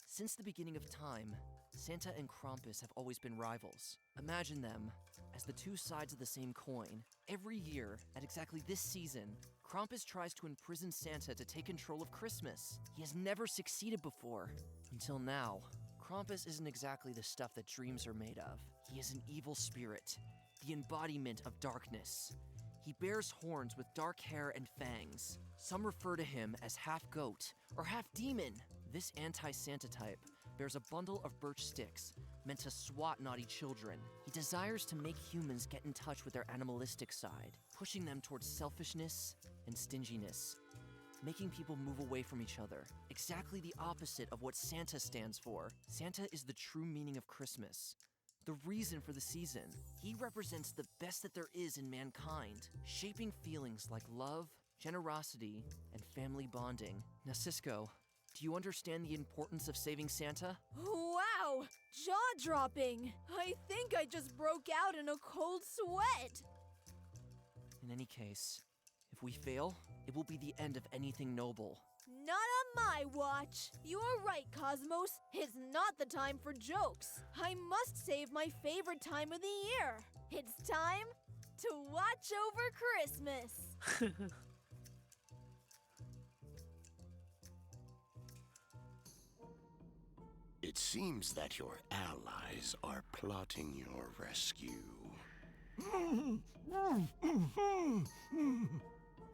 Since the beginning of time, Santa and Krampus have always been rivals. Imagine them as the two sides of the same coin. Every year, at exactly this season, Krampus tries to imprison Santa to take control of Christmas. He has never succeeded before. Until now, Krampus isn't exactly the stuff that dreams are made of. He is an evil spirit, the embodiment of darkness. He bears horns with dark hair and fangs. Some refer to him as half-goat or half-demon. This anti-Santa type bears a bundle of birch sticks meant to swat naughty children. He desires to make humans get in touch with their animalistic side, pushing them towards selfishness and stinginess, making people move away from each other. Exactly the opposite of what Santa stands for. Santa is the true meaning of Christmas, the reason for the season. He represents the best that there is in mankind, shaping feelings like love, generosity, and family bonding. Now, Cisco, do you understand the importance of saving Santa? Wow! Jaw-dropping! I think I just broke out in a cold sweat! In any case, if we fail, it will be the end of anything noble. Not on my watch! You're right, Cosmos. It's not the time for jokes. I must save my favorite time of the year. It's time to watch over Christmas. It seems that your allies are plotting your rescue.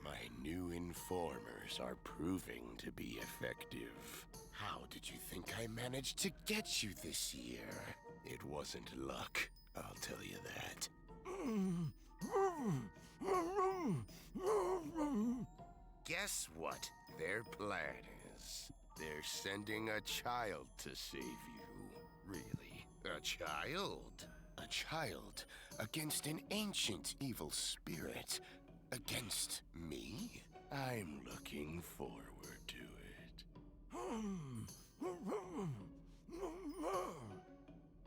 My new informers are proving to be effective. How did you think I managed to get you this year? It wasn't luck, I'll tell you that. Guess what their plan is? They're sending a child to save you. Really? A child? A child against an ancient evil spirit. Against me? I'm looking forward to it.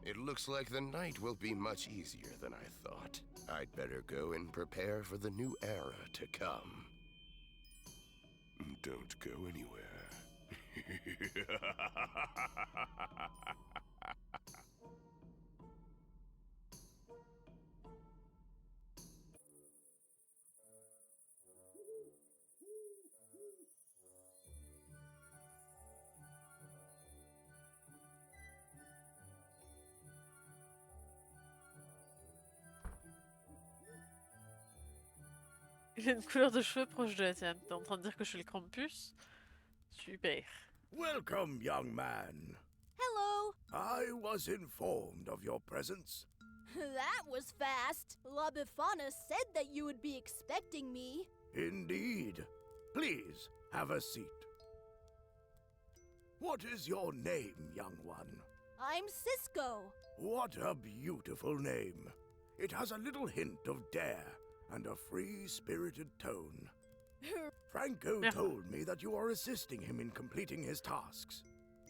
It looks like the night will be much easier than I thought. I'd better go and prepare for the new era to come. Don't go anywhere. Il a une couleur de cheveux proche de la tienne. T'es en train de dire que je suis le Krampus? Super. Welcome, young man. Hello. I was informed of your presence. That was fast. La Befana said that you would be expecting me. Indeed. Please, have a seat. What is your name, young one? I'm Cisco. What a beautiful name. It has a little hint of dare and a free-spirited tone. Franco told me that you are assisting him in completing his tasks.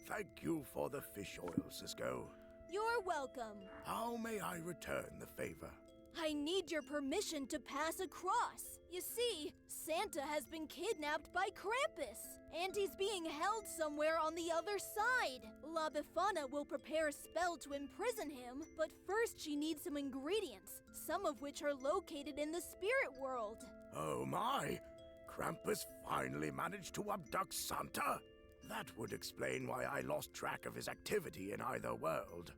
Thank you for the fish oil, Cisco. You're welcome. How may I return the favor? I need your permission to pass across. You see, Santa has been kidnapped by Krampus, and he's being held somewhere on the other side. La Befana will prepare a spell to imprison him, but first she needs some ingredients, some of which are located in the spirit world. Oh my! Krampus finally managed to abduct Santa? That would explain why I lost track of his activity in either world.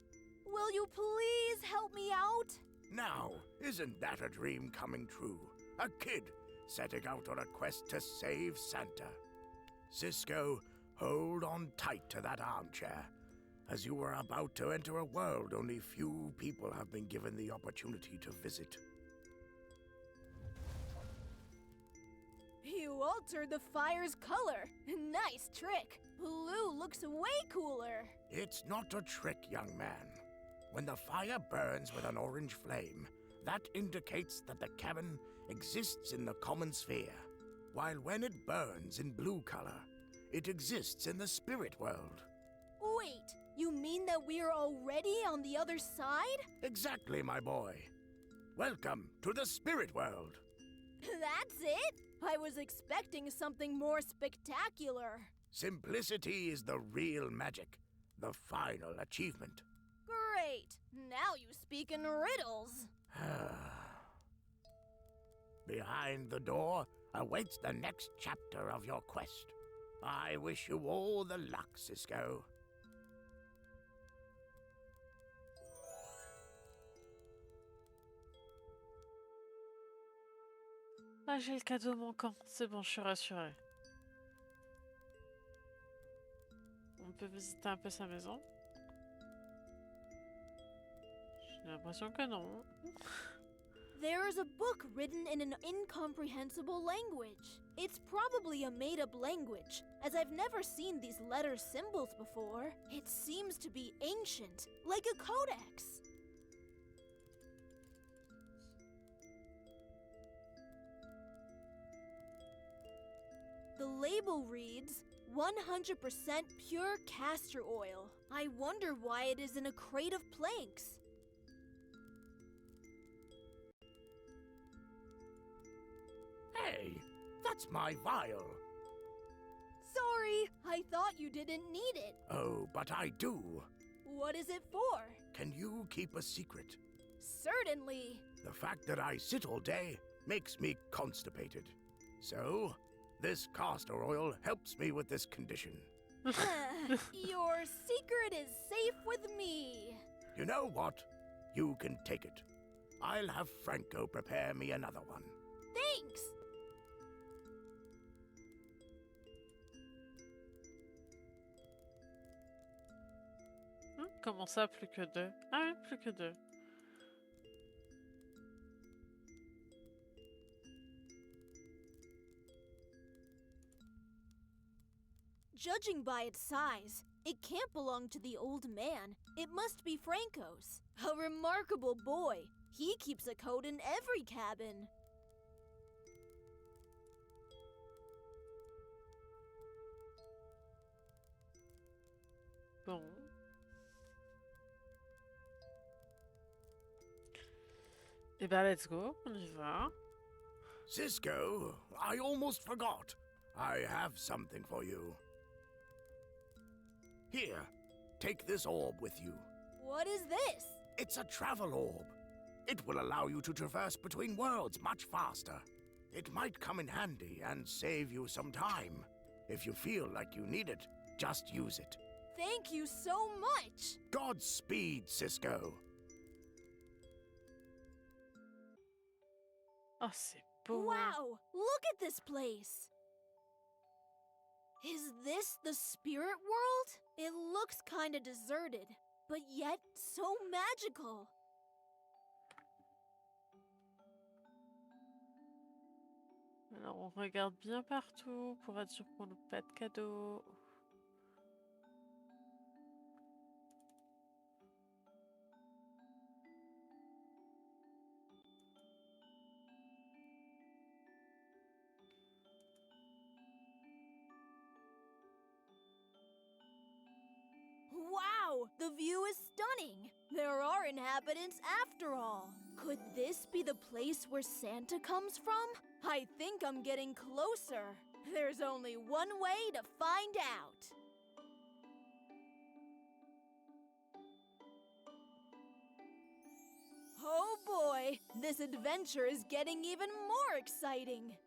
Will you please help me out? Now, isn't that a dream coming true? A kid setting out on a quest to save Santa. Cisco, hold on tight to that armchair, as you are about to enter a world only few people have been given the opportunity to visit. You altered the fire's color. Nice trick. Blue looks way cooler. It's not a trick, young man. When the fire burns with an orange flame, that indicates that the cabin exists in the common sphere, while when it burns in blue color, it exists in the spirit world. Wait, you mean that we're already on the other side? Exactly, my boy. Welcome to the spirit world. That's it? I was expecting something more spectacular. Simplicity is the real magic, the final achievement. Great. Now you speak in riddles. Behind the door awaits the next chapter of your quest. I wish you all the luck, Cisco. Ah, j'ai le cadeau manquant. C'est bon, je suis rassurée. On peut visiter un peu sa maison. J'ai l'impression que non. There is a book written in an incomprehensible language. It's probably a made-up language, as I've never seen these letter symbols before. It seems to be ancient, like a codex. The label reads, 100% pure castor oil. I wonder why it is in a crate of planks. Hey, that's my vial. Sorry, I thought you didn't need it. Oh, but I do. What is it for? Can you keep a secret? Certainly. The fact that I sit all day makes me constipated. So, this castor oil helps me with this condition. Your secret is safe with me. You know what? You can take it. I'll have Franco prepare me another one. Thanks. Comment ça, plus que deux? Ah oui, plus que deux. Judging by its size, it can't belong to the old man. It must be Franco's. A remarkable boy. He keeps a coat in every cabin. Bon. Eh ben, let's go. On y va. Cisco, I almost forgot. I have something for you. Here, take this orb with you. What is this? It's a travel orb. It will allow you to traverse between worlds much faster. It might come in handy and save you some time. If you feel like you need it, just use it. Thank you so much. Godspeed, Cisco. Oh, c'est beau. Wow, look at this place. Is this the spirit world? It looks kinda deserted, but yet so magical. Alors, on regarde bien partout pour être sûr qu'on loupe pas de cadeaux. Wow, the view is stunning. There are inhabitants after all. Could this be the place where Santa comes from? I think I'm getting closer. There's only one way to find out. Oh boy, this adventure is getting even more exciting.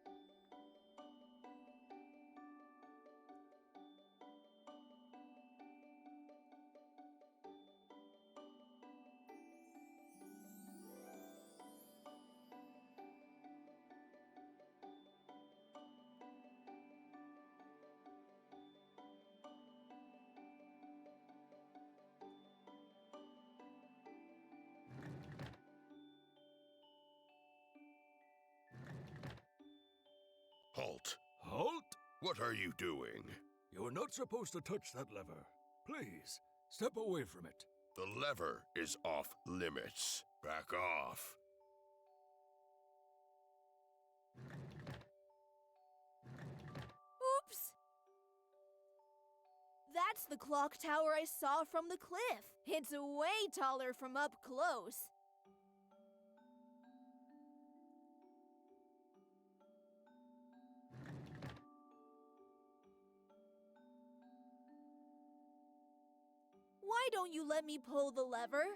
Halt. Halt! What are you doing? You're not supposed to touch that lever. Please, step away from it. The lever is off limits. Back off. Oops! That That's the clock tower I saw from the cliff. It's way taller from up close. Why don't you let me pull the lever?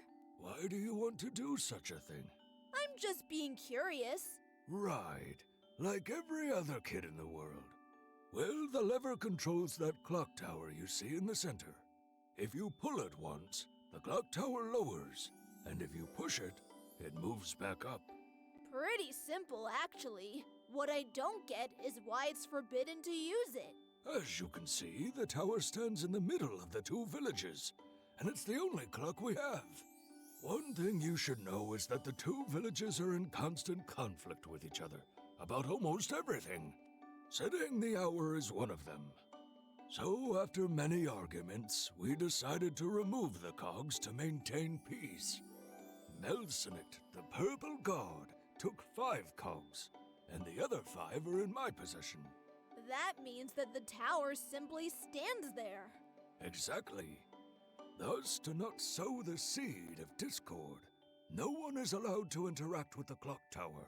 Why do you want to do such a thing? I'm just being curious. Right, like every other kid in the world. Well, the lever controls that clock tower you see in the center. If you pull it once, the clock tower lowers, and if you push it, it moves back up. Pretty simple, actually. What I don't get is why it's forbidden to use it. As you can see, the tower stands in the middle of the two villages, and it's the only clock we have. One thing you should know is that the two villages are in constant conflict with each other about almost everything. Setting the hour is one of them. So, after many arguments, we decided to remove the cogs to maintain peace. Melsonet, the purple god, took 5 cogs, and the other 5 are in my possession. That means that the tower simply stands there. Exactly. Thus, to not sow the seed of discord, no one is allowed to interact with the clock tower.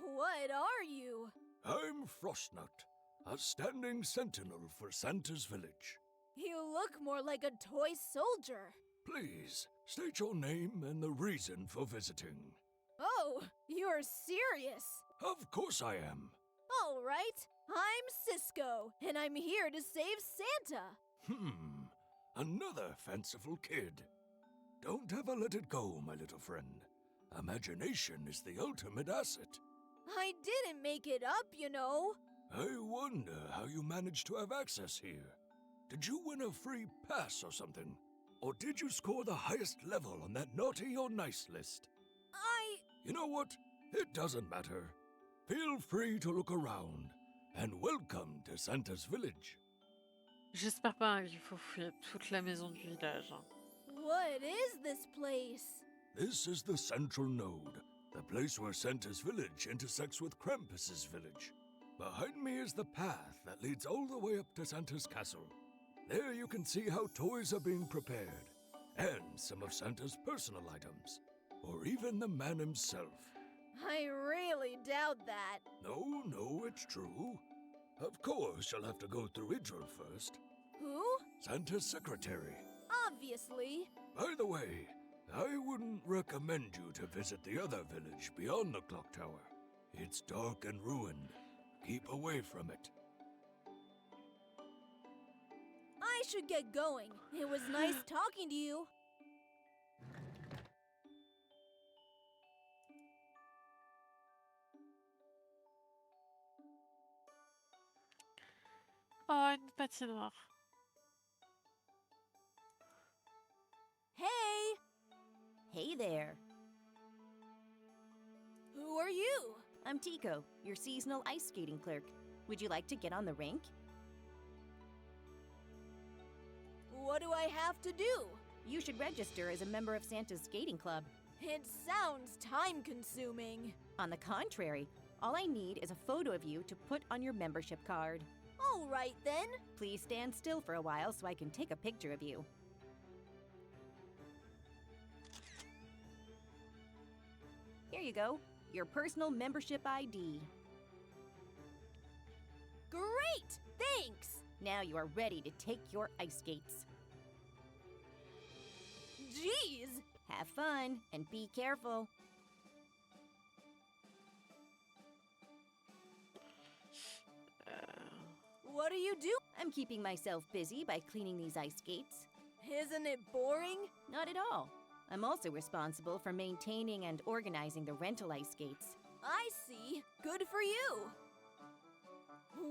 What are you? I'm Frostnut, a standing sentinel for Santa's village. You look more like a toy soldier. Please, state your name and the reason for visiting. Oh, you're serious. Of course I am. All right, I'm Cisco, and I'm here to save Santa. Another fanciful kid. Don't ever let it go, my little friend. Imagination is the ultimate asset. I didn't make it up, you know. I wonder how you managed to have access here. Did you win a free pass or something? Or did you score the highest level on that naughty or nice list? You know what? It doesn't matter. Feel free to look around, and welcome to Santa's village. J'espère pas qu'il faut fouiller toute la maison du village. What is this place? This is the central node, the place where Santa's village intersects with Krampus's village. Behind me is the path that leads all the way up to Santa's castle. There you can see how toys are being prepared, and some of Santa's personal items, or even the man himself. I really doubt that. No, it's true. Of course, you'll have to go through Idril first. Who? Santa's secretary. Obviously. By the way, I wouldn't recommend you to visit the other village beyond the clock tower. It's dark and ruined. Keep away from it. I should get going. It was nice talking to you. Oh, une patinoire. Hey! Hey there. Who are you? I'm Tico, your seasonal ice skating clerk. Would you like to get on the rink? What do I have to do? You should register as a member of Santa's skating club. It sounds time-consuming. On the contrary, all I need is a photo of you to put on your membership card. All right, then. Please stand still for a while so I can take a picture of you. Here you go, your personal membership ID. Great! Thanks! Now you are ready to take your ice skates. Jeez! Have fun and be careful. What do you do? I'm keeping myself busy by cleaning these ice skates. Isn't it boring? Not at all. I'm also responsible for maintaining and organizing the rental ice skates. I see. Good for you.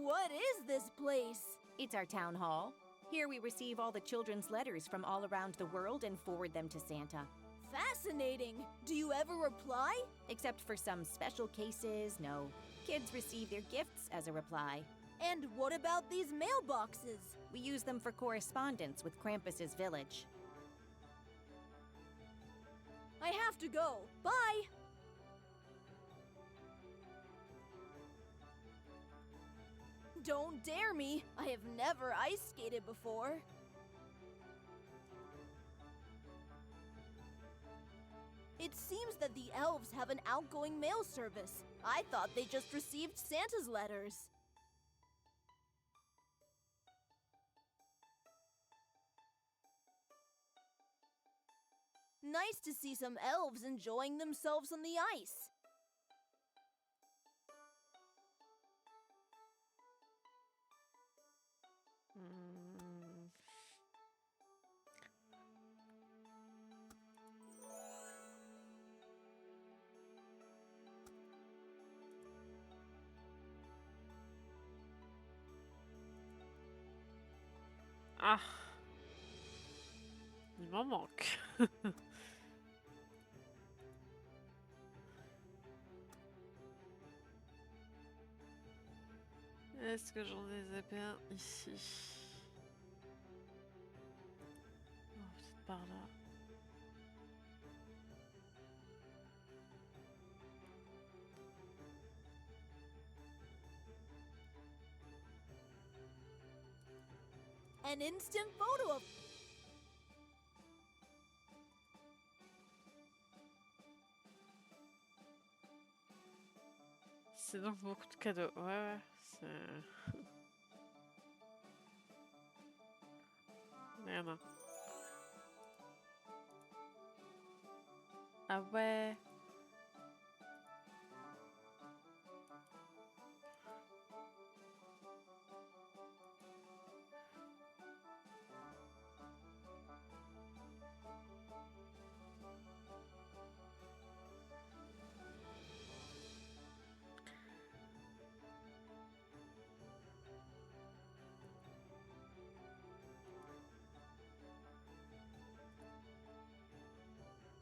What is this place? It's our town hall. Here we receive all the children's letters from all around the world and forward them to Santa. Fascinating. Do you ever reply? Except for some special cases, no. Kids receive their gifts as a reply. And what about these mailboxes? We use them for correspondence with Krampus's village. I have to go. Bye! Don't dare me. I have never ice skated before. It seems that the elves have an outgoing mail service. I thought they just received Santa's letters. Nice to see some elves enjoying themselves on the ice. Ah, il m'en manque. Est-ce que j'en ai bien ici? Oh, peut-être par là. An instant photo of... C'est donc beaucoup de cadeaux. Ouais, ouais, c'est... Il y en a. Ah ouais.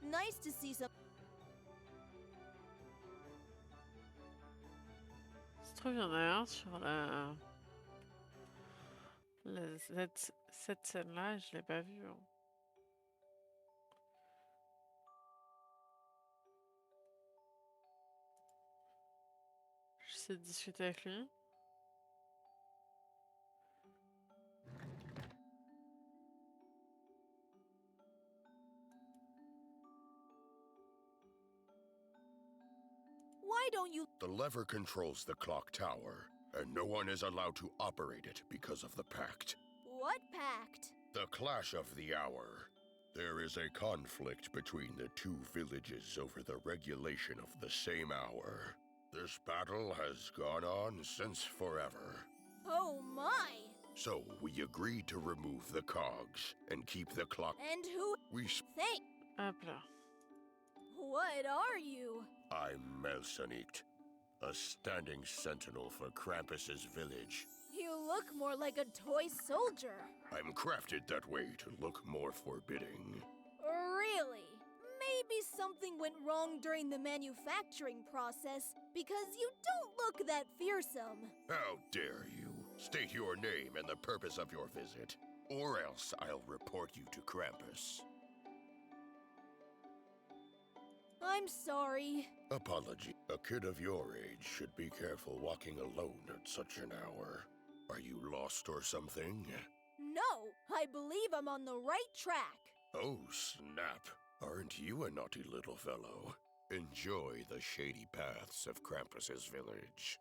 Nice to see some... Se trouve, il y en a un sur cette scène-là, je l'ai pas vu. Hein. J'essaie de discuter avec lui. Why don't you... The lever controls the clock tower, and no one is allowed to operate it because of the pact. What pact? The clash of the hour. There is a conflict between the two villages over the regulation of the same hour. This battle has gone on since forever. Oh my! So we agreed to remove the cogs and keep the clock. And who... Thank... Hop là. What are you? I'm Melsanicht, a standing sentinel for Krampus's village. You look more like a toy soldier. I'm crafted that way to look more forbidding. Really? Maybe something went wrong during the manufacturing process, because you don't look that fearsome. How dare you? State your name and the purpose of your visit, or else I'll report you to Krampus. I'm sorry. Apology. A kid of your age should be careful walking alone at such an hour. Are you lost or something? No, I believe I'm on the right track. Oh, snap. Aren't you a naughty little fellow? Enjoy the shady paths of Krampus's village.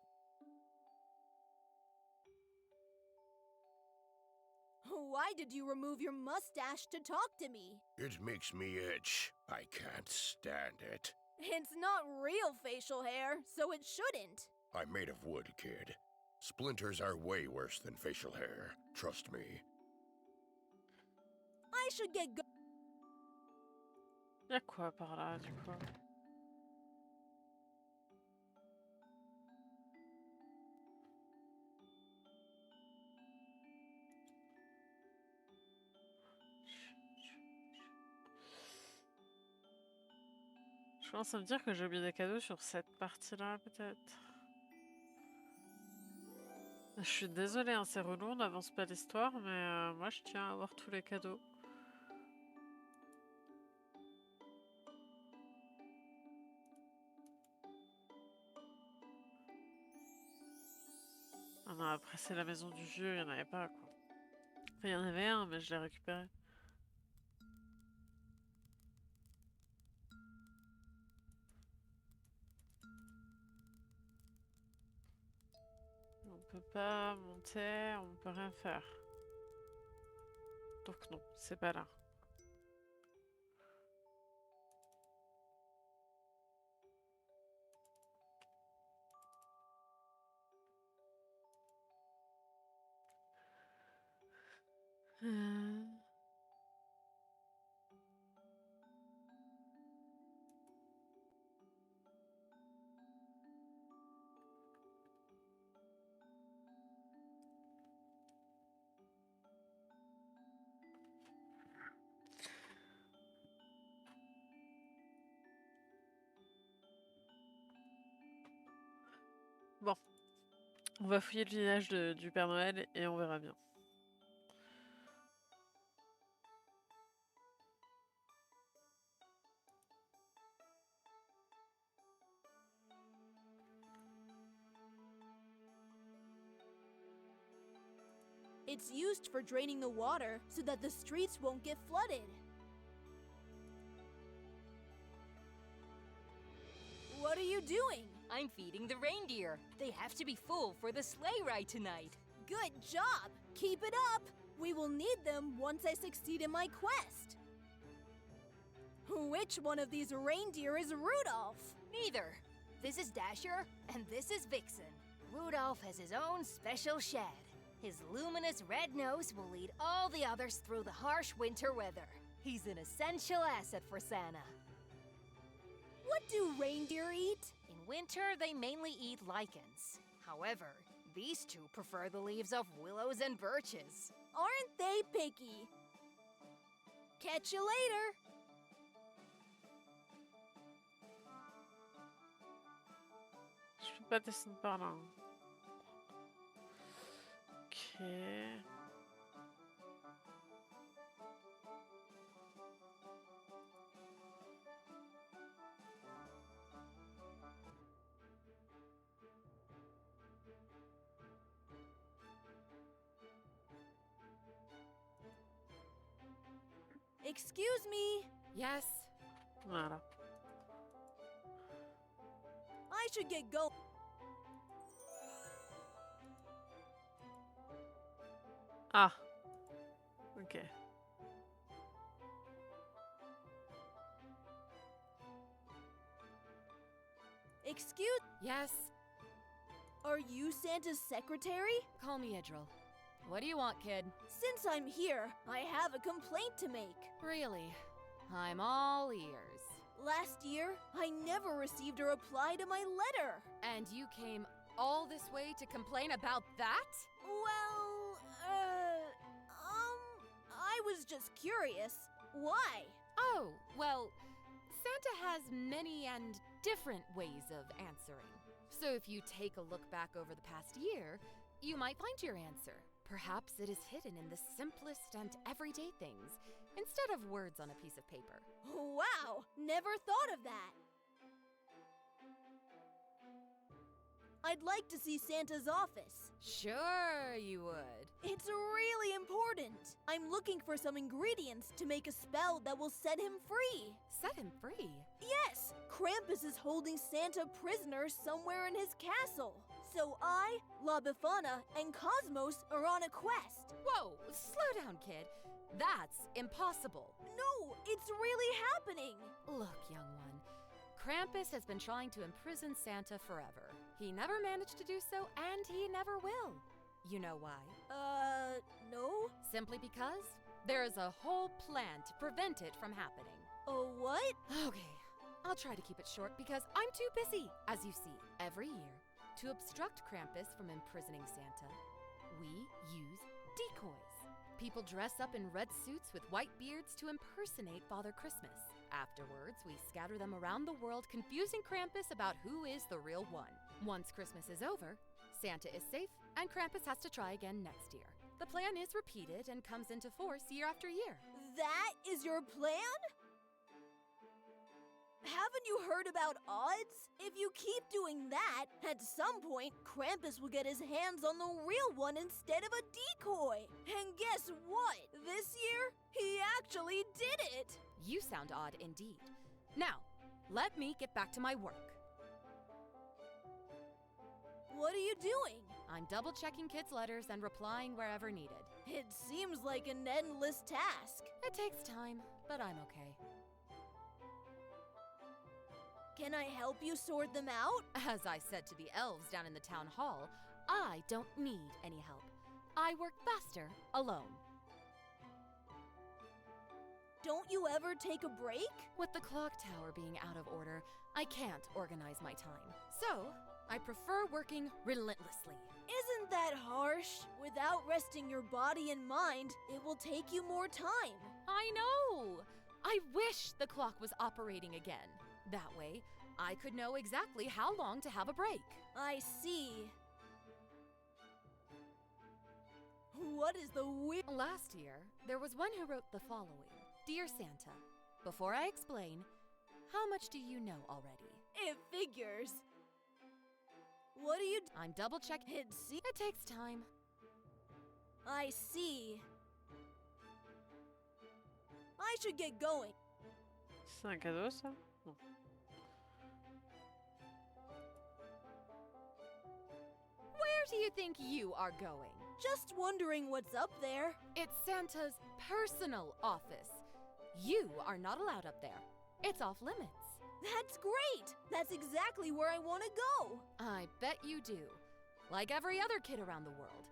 Why did you remove your mustache to talk to me? It makes me itch. I can't stand it. It's not real facial hair, so it shouldn't. I'm made of wood, kid. Splinters are way worse than facial hair. Trust me. I should get go- Y'a quoi par là, du coup? Je commence à me dire que j'ai oublié des cadeaux sur cette partie-là, peut-être. Je suis désolée, hein, c'est relou, on n'avance pas l'histoire, mais moi je tiens à avoir tous les cadeaux. Ah Non, après, c'est la maison du vieux, il n'y en avait pas, quoi. Enfin, il y en avait un, mais je l'ai récupéré. On peut pas monter, on peut rien faire. Donc non, c'est pas là. Euh, Bon, on va fouiller le village du Père Noël et on verra bien. It's used for draining the water so that the streets won't get flooded. What are you doing? I'm feeding the reindeer. They have to be full for the sleigh ride tonight. Good job! Keep it up! We will need them once I succeed in my quest. Which one of these reindeer is Rudolph? Neither. This is Dasher, and this is Vixen. Rudolph has his own special shed. His luminous red nose will lead all the others through the harsh winter weather. He's an essential asset for Santa. What do reindeer eat? In winter, they mainly eat lichens. However, these two prefer the leaves of willows and birches. Aren't they picky? Catch you later! Je peux pas descendre par là. Hein. Ok. Excuse me. Yes. Voilà. I should get going. Ah. Ok. Excuse. Yes. Are you Santa's secretary? Call me Idril. What do you want, kid? Since I'm here, I have a complaint to make. Really? I'm all ears. Last year, I never received a reply to my letter. And you came all this way to complain about that? Well, I was just curious. Why? Oh, well, Santa has many and different ways of answering. So if you take a look back over the past year, you might find your answer. Perhaps it is hidden in the simplest and everyday things, instead of words on a piece of paper. Wow! Never thought of that. I'd like to see Santa's office. Sure you would. It's really important. I'm looking for some ingredients to make a spell that will set him free. Set him free? Yes! Krampus is holding Santa prisoner somewhere in his castle. So I, La Befana, and Cosmos are on a quest. Whoa, slow down, kid. That's impossible. No, it's really happening. Look, young one, Krampus has been trying to imprison Santa forever. He never managed to do so, and he never will. You know why? No? Simply because there is a whole plan to prevent it from happening. Oh, what? Okay, I'll try to keep it short because I'm too busy. As you see, every year, to obstruct Krampus from imprisoning Santa, we use decoys. People dress up in red suits with white beards to impersonate Father Christmas. Afterwards, we scatter them around the world, confusing Krampus about who is the real one. Once Christmas is over, Santa is safe, and Krampus has to try again next year. The plan is repeated and comes into force year after year. That is your plan? Haven't you heard about odds? If you keep doing that, at some point, Krampus will get his hands on the real one instead of a decoy. And guess what? This year, he actually did it. You sound odd indeed. Now, let me get back to my work. What are you doing? I'm double-checking kids' letters and replying wherever needed. It seems like an endless task. It takes time, but I'm okay. Can I help you sort them out? As I said to the elves down in the town hall, I don't need any help. I work faster alone. Don't you ever take a break? With the clock tower being out of order, I can't organize my time. So, I prefer working relentlessly. Isn't that harsh? Without resting your body and mind, it will take you more time. I know! I wish the clock was operating again. That way, I could know exactly how long to have a break. I see. What is the Last year, there was one who wrote the following. Dear Santa, before I explain, how much do you know already? It figures. What do you I'm double-checking. It takes time. I see. I should get going. C'est un cadeau, ça? Non. Where do you think you are going? Just wondering what's up there. It's Santa's personal office. You are not allowed up there. It's off limits. That's great! That's exactly where I want to go. I bet you do. Like every other kid around the world.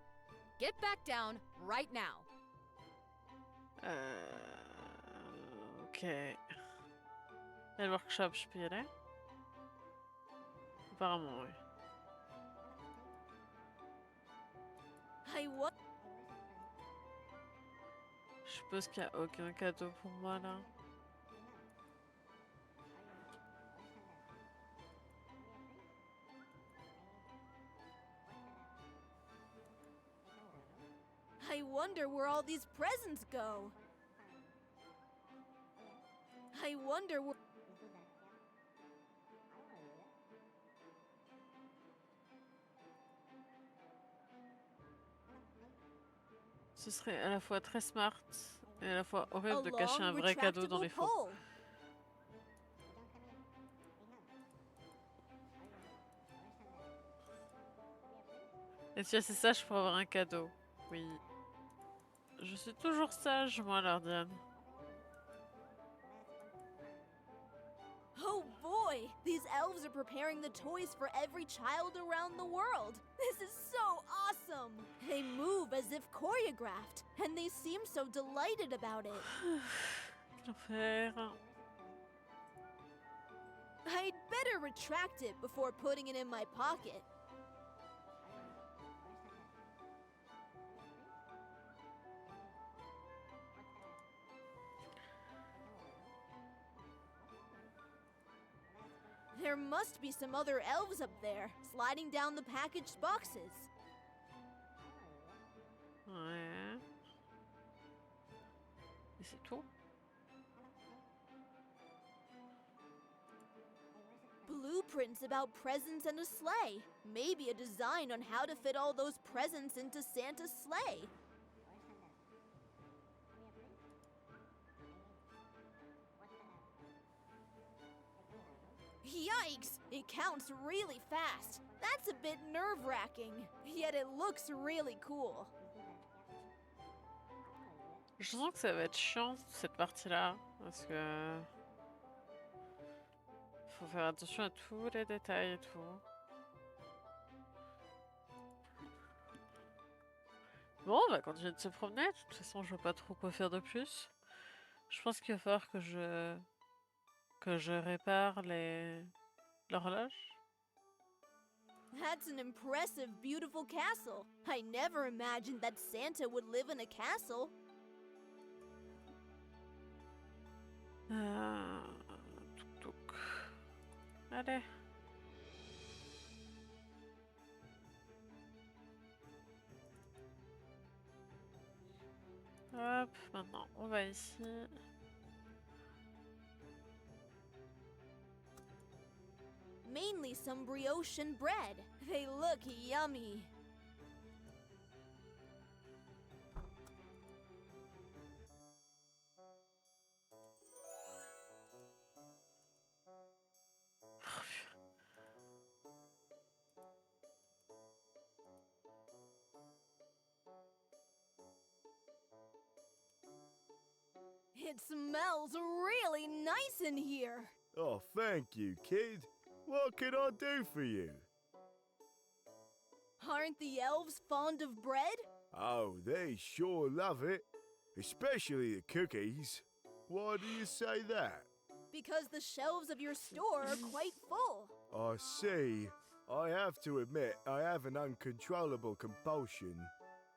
Get back down right now. Ok. Et le workshop, je peux y aller? Apparemment, oui. Je suppose qu'il n'y a aucun cadeau pour moi là. I wonder where all these presents go. I wonder where... Ce serait à la fois très smart et à la fois horrible de cacher un vrai cadeau dans les faux. Et si c'est ça, je pourrais avoir un cadeau. Oui. Je suis toujours sage, moi, alors Diane. Oh boy! These elves are preparing the toys for every child around the world. This is so awesome! They move as if choreographed, and they seem so delighted about it. Quel enfer. I'd better retract it before putting it in my pocket. There must be some other elves up there, sliding down the packaged boxes. Ouais. Et c'est tout? Blueprints about presents and a sleigh. Maybe a design on how to fit all those presents into Santa's sleigh. Yikes! It counts really fast. That's a bit nerve-wracking. Yet it looks really cool. Je sens que ça va être chiant cette partie-là, parce que faut faire attention à tous les détails et tout. Bon, on va continuer de se promener. De toute façon, je vois pas trop quoi faire de plus. Je pense qu'il va falloir que je répare l'horloge. That's an impressive, beautiful castle. I never imagined that Santa would live in a castle. Touk touk. Allez. Hop, maintenant on va ici. mainly some brioche and bread. They look yummy. It smells really nice in here. Oh, thank you, kid. What can I do for you? Aren't the elves fond of bread? Oh, they sure love it. Especially the cookies. Why do you say that? Because the shelves of your store are quite full. I see. I have to admit, I have an uncontrollable compulsion.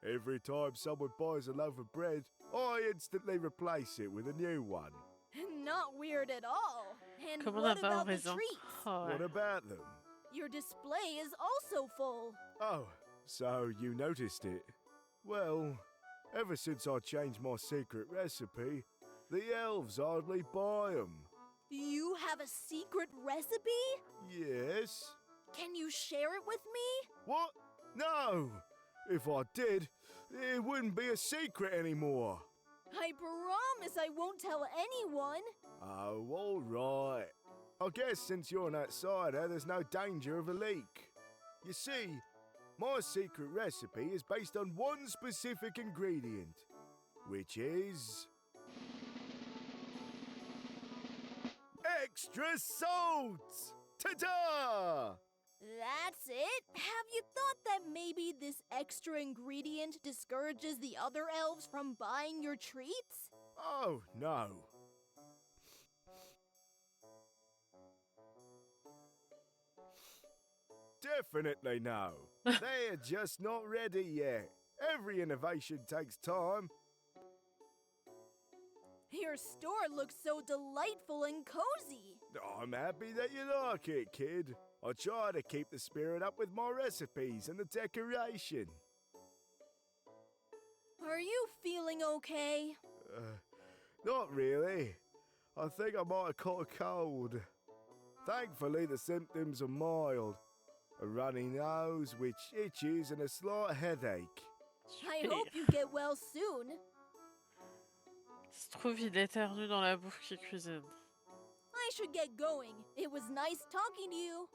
Every time someone buys a loaf of bread, I instantly replace it with a new one. Not weird at all. And Comment what on n'a pas about the raison? treats? Oh, ouais. What about them? Your display is also full. Oh, so you noticed it. Well, ever since I changed my secret recipe, the elves hardly buy them. You have a secret recipe? Yes? Can you share it with me? What? No! If I did, it wouldn't be a secret anymore. I promise I won't tell anyone. Oh, all right. I guess since you're an outsider, there's no danger of a leak. You see, my secret recipe is based on one specific ingredient, which is... extra salt! Ta-da! That's it? Have you thought that maybe this extra ingredient discourages the other elves from buying your treats? Oh, no. Definitely no. They're just not ready yet. Every innovation takes time. Your store looks so delightful and cozy. I'm happy that you like it, kid. I try to keep the spirit up with my recipes and the decoration. Are you feeling okay? Not really. I think I might have caught a cold. Thankfully, the symptoms are mild. A runny nose, which itches, and a slight headache. I hope you get well soon. Il se trouve, il éternue dans la bouffe qu'il cuisine. I should get going. It was nice talking to you.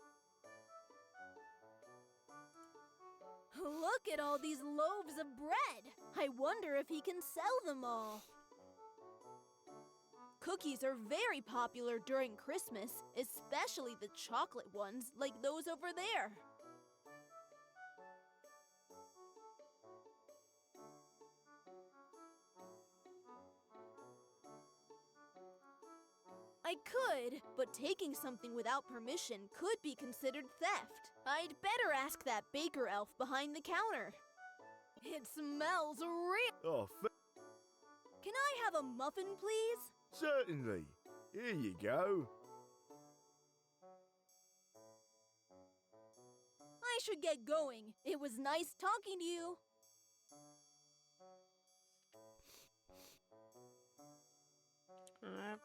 Look at all these loaves of bread. I wonder if he can sell them all. Cookies are very popular during Christmas, especially the chocolate ones like those over there. I could, but taking something without permission could be considered theft. I'd better ask that baker elf behind the counter. It smells real. Oh, Can I have a muffin, please? certainly. Here you go. I should get going. It was nice talking to you. Hop.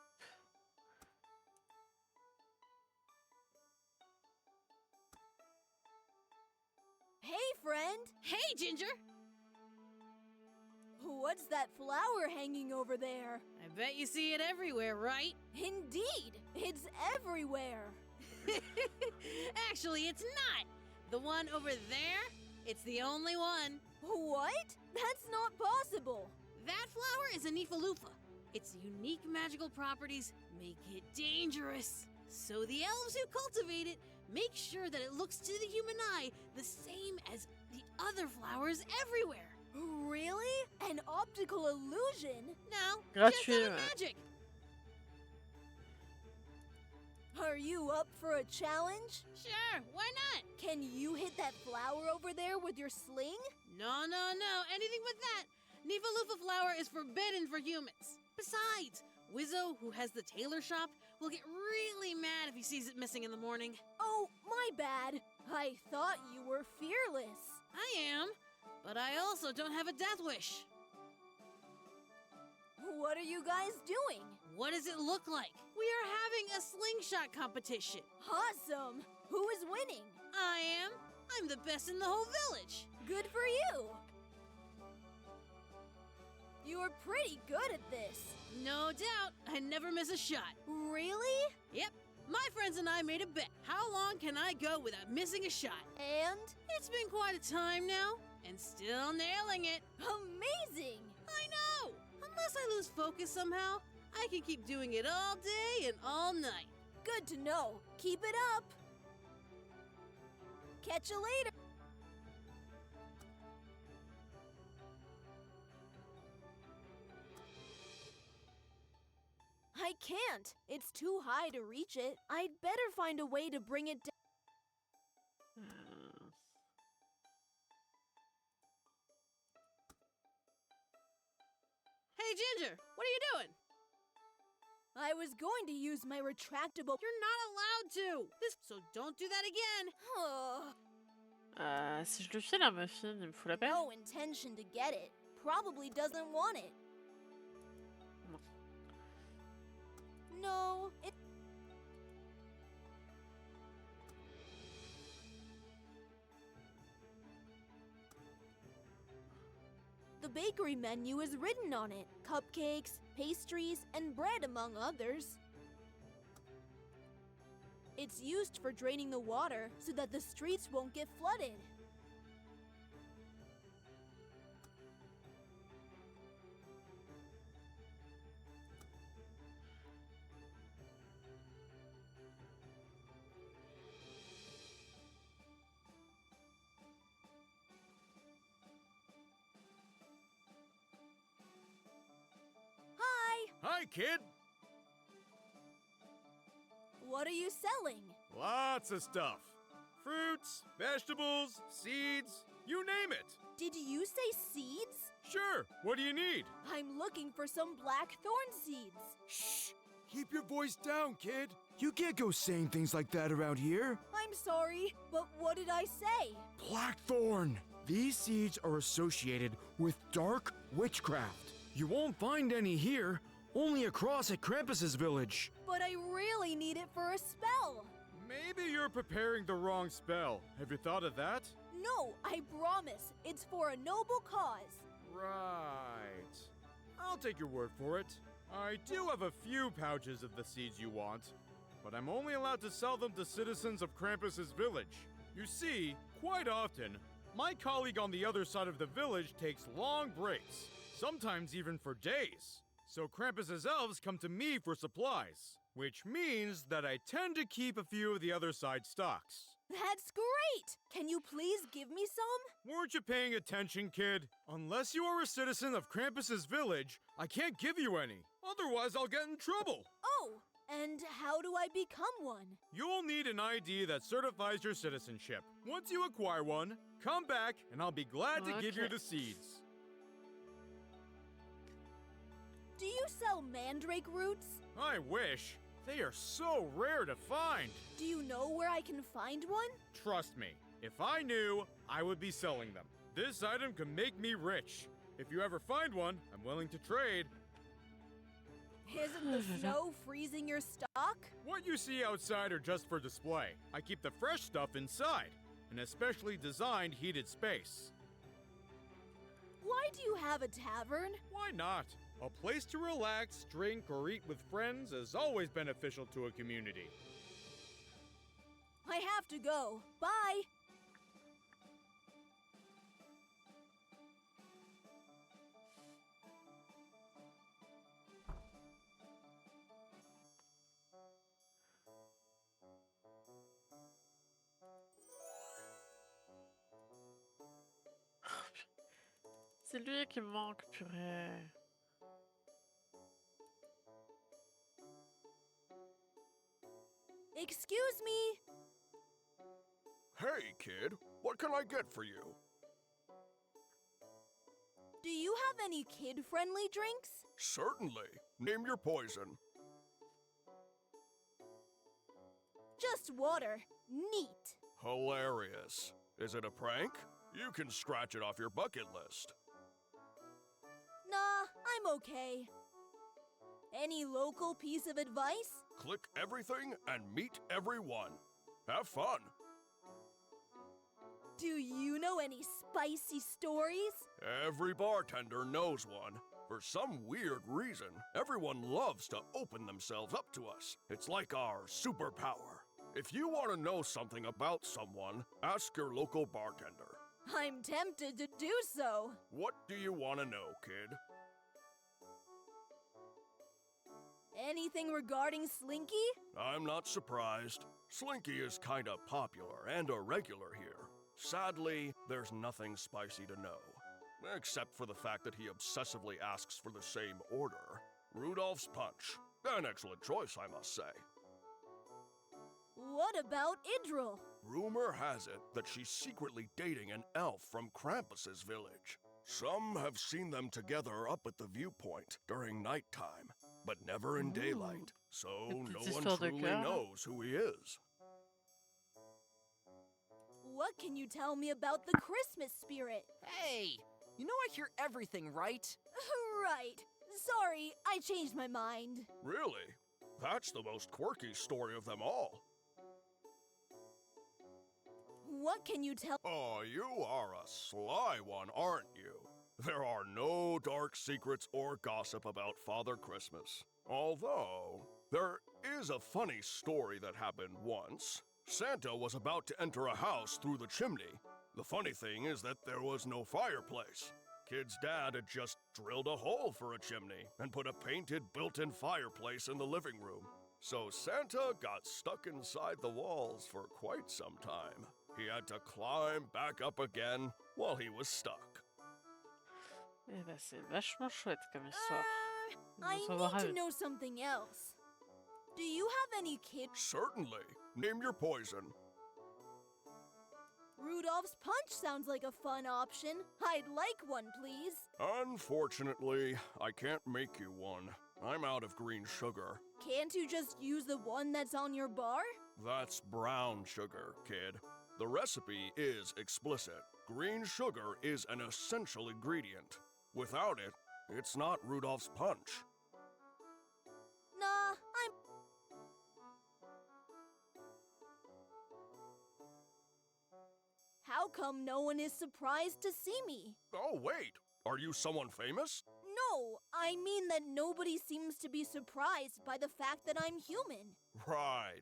Hey, friend. Hey, Ginger! What's that flower hanging over there? I bet you see it everywhere, right? Indeed, it's everywhere. Actually, it's not. The one over there, it's the only one. What? That's not possible. That flower is a Nifalufa. Its unique magical properties make it dangerous. So the elves who cultivate it make sure that it looks to the human eye the same as the other flowers everywhere. Really? An optical illusion? No, just Gratuit, out of ouais. magic. Are you up for a challenge? Sure, why not? Can you hit that flower over there with your sling? No, anything but that. Nifalufa flower is forbidden for humans. Besides, Wizzo, who has the tailor shop, will get really mad if he sees it missing in the morning. Oh, my bad. I thought you were fearless. I am, but I also don't have a death wish. What are you guys doing? What does it look like? We are having a slingshot competition. Awesome! Who is winning? I am. I'm the best in the whole village. Good for you! You're pretty good at this. No doubt. I never miss a shot. Really? Yep. My friends and I made a bet. How long can I go without missing a shot? And? It's been quite a time now, and still nailing it. Amazing! I know! Unless I lose focus somehow, I can keep doing it all day and all night. Good to know. Keep it up. Catch you later. I can't. It's too high to reach it. I'd better find a way to bring it down. Hey, Ginger, what are you doing? I was going to use my retractable. You're not allowed to. So don't do that again. Si je le file à Muffin, il me fout la paix. No intention to get it. Probably doesn't want it. No, it... The bakery menu is written on it. Cupcakes, pastries, and bread among others. It's used for draining the water so that the streets won't get flooded. Hi, kid! What are you selling? Lots of stuff. Fruits, vegetables, seeds, you name it. Did you say seeds? Sure, what do you need? I'm looking for some black thorn seeds. Shh! Keep your voice down, kid. You can't go saying things like that around here. I'm sorry, but what did I say? Blackthorn! These seeds are associated with dark witchcraft. You won't find any here, only across at Krampus's village. But I really need it for a spell. Maybe you're preparing the wrong spell. Have you thought of that? No, I promise. It's for a noble cause. Right. I'll take your word for it. I do have a few pouches of the seeds you want, but I'm only allowed to sell them to citizens of Krampus's village. You see, quite often, my colleague on the other side of the village takes long breaks, sometimes even for days. So Krampus's elves come to me for supplies, which means that I tend to keep a few of the other side stocks. That's great! Can you please give me some? Weren't you paying attention, kid? Unless you are a citizen of Krampus's village, I can't give you any. Otherwise, I'll get in trouble. Oh, and how do I become one? You'll need an ID that certifies your citizenship. Once you acquire one, come back and I'll be glad to give you the seeds. Do you sell mandrake roots? I wish. They are so rare to find. Do you know where I can find one? Trust me, if I knew, I would be selling them. This item can make me rich. If you ever find one, I'm willing to trade. Isn't the snow freezing your stock? What you see outside are just for display. I keep the fresh stuff inside, an especially designed heated space. Why do you have a tavern? Why not? A place to relax, drink, or eat with friends is always beneficial to a community. I have to go. Bye! C'est lui qui me manque, purée. Excuse me. Hey, kid. What can I get for you? Do you have any kid-friendly drinks? Certainly. Name your poison. Just water. Neat. Hilarious. Is it a prank? You can scratch it off your bucket list. Nah, I'm okay. Any local piece of advice? Click everything and meet everyone. Have fun. Do you know any spicy stories? Every bartender knows one. For some weird reason, everyone loves to open themselves up to us. It's like our superpower. If you want to know something about someone, ask your local bartender. I'm tempted to do so. What do you want to know, kid? Anything regarding Slinky? I'm not surprised. Slinky is kinda popular and a regular here. Sadly, there's nothing spicy to know. Except for the fact that he obsessively asks for the same order. Rudolph's Punch. An excellent choice, I must say. What about Idril? Rumor has it that she's secretly dating an elf from Krampus's village. Some have seen them together up at the viewpoint during nighttime, but never in daylight, so no one truly knows who he is. What can you tell me about the Christmas spirit? Hey! You know I hear everything, right? Right. Sorry, I changed my mind. Really? That's the most quirky story of them all. What can you tell? Oh, you are a sly one, aren't you? There are no dark secrets or gossip about Father Christmas. Although, there is a funny story that happened once. Santa was about to enter a house through the chimney. The funny thing is that there was no fireplace. Kid's dad had just drilled a hole for a chimney and put a painted built-in fireplace in the living room. So Santa got stuck inside the walls for quite some time. He had to climb back up again while he was stuck. Eh ben, c'est vachement chouette comme histoire. I need to know something else. Do you have any kids? Certainly. Name your poison. Rudolph's Punch sounds like a fun option. I'd like one, please. Unfortunately, I can't make you one. I'm out of green sugar. Can't you just use the one that's on your bar? That's brown sugar, kid. The recipe is explicit. Green sugar is an essential ingredient. Without it, it's not Rudolph's Punch. Nah, How come no one is surprised to see me? Oh, wait. Are you someone famous? No, I mean that nobody seems to be surprised by the fact that I'm human. Right.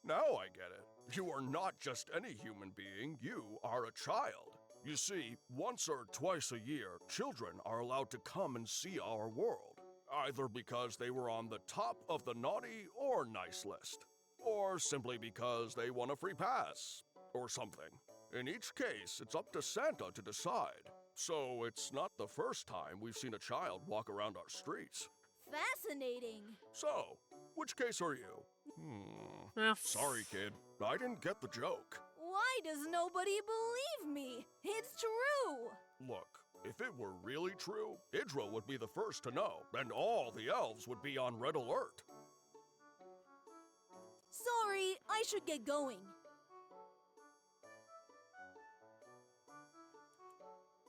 Now I get it. You are not just any human being, you are a child. You see, once or twice a year, children are allowed to come and see our world, either because they were on the top of the naughty or nice list, or simply because they won a free pass, or something. In each case, it's up to Santa to decide. So it's not the first time we've seen a child walk around our streets. Fascinating. So, which case are you? Sorry, kid. I didn't get the joke. Why does nobody believe me? It's true. Look, if it were really true, Idra would be the first to know, and all the elves would be on red alert. Sorry, I should get going.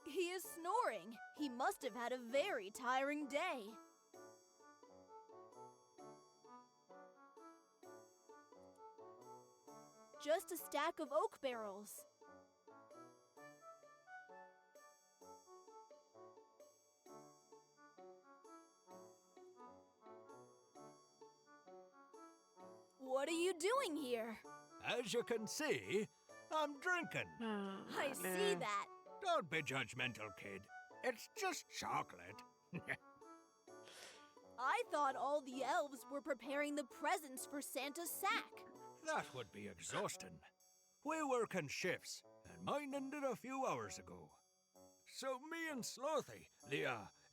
He is snoring. He must have had a very tiring day. Just a stack of oak barrels. What are you doing here? As you can see, I'm drinking. I see that. Don't be judgmental, kid. It's just chocolate. I thought all the elves were preparing the presents for Santa's sack. That would be exhausting. We work in shifts, and mine ended a few hours ago. So me and Slothy, the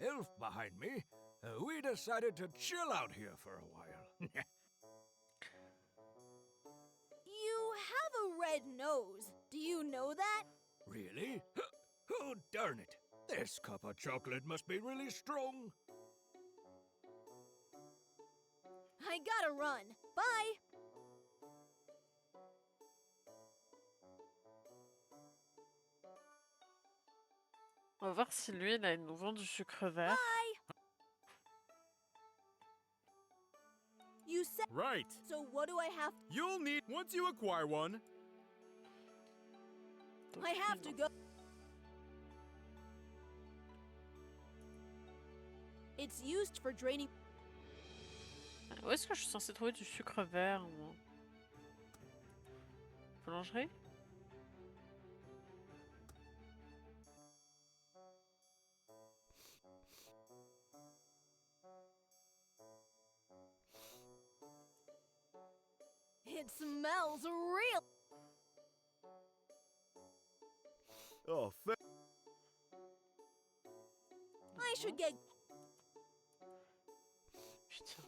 elf behind me, we decided to chill out here for a while. You have a red nose. Do you know that? Really? Oh, darn it. This cup of chocolate must be really strong. I gotta run. Bye! On va voir si lui, il nous vend du sucre vert. Bye! You said. Right. So what do I have? You'll need, once you acquire one, I have to go. It's used for draining. Où est-ce que je suis censée trouver du sucre vert, moi? Boulangerie? It smells real. Oh, I should get. Putain.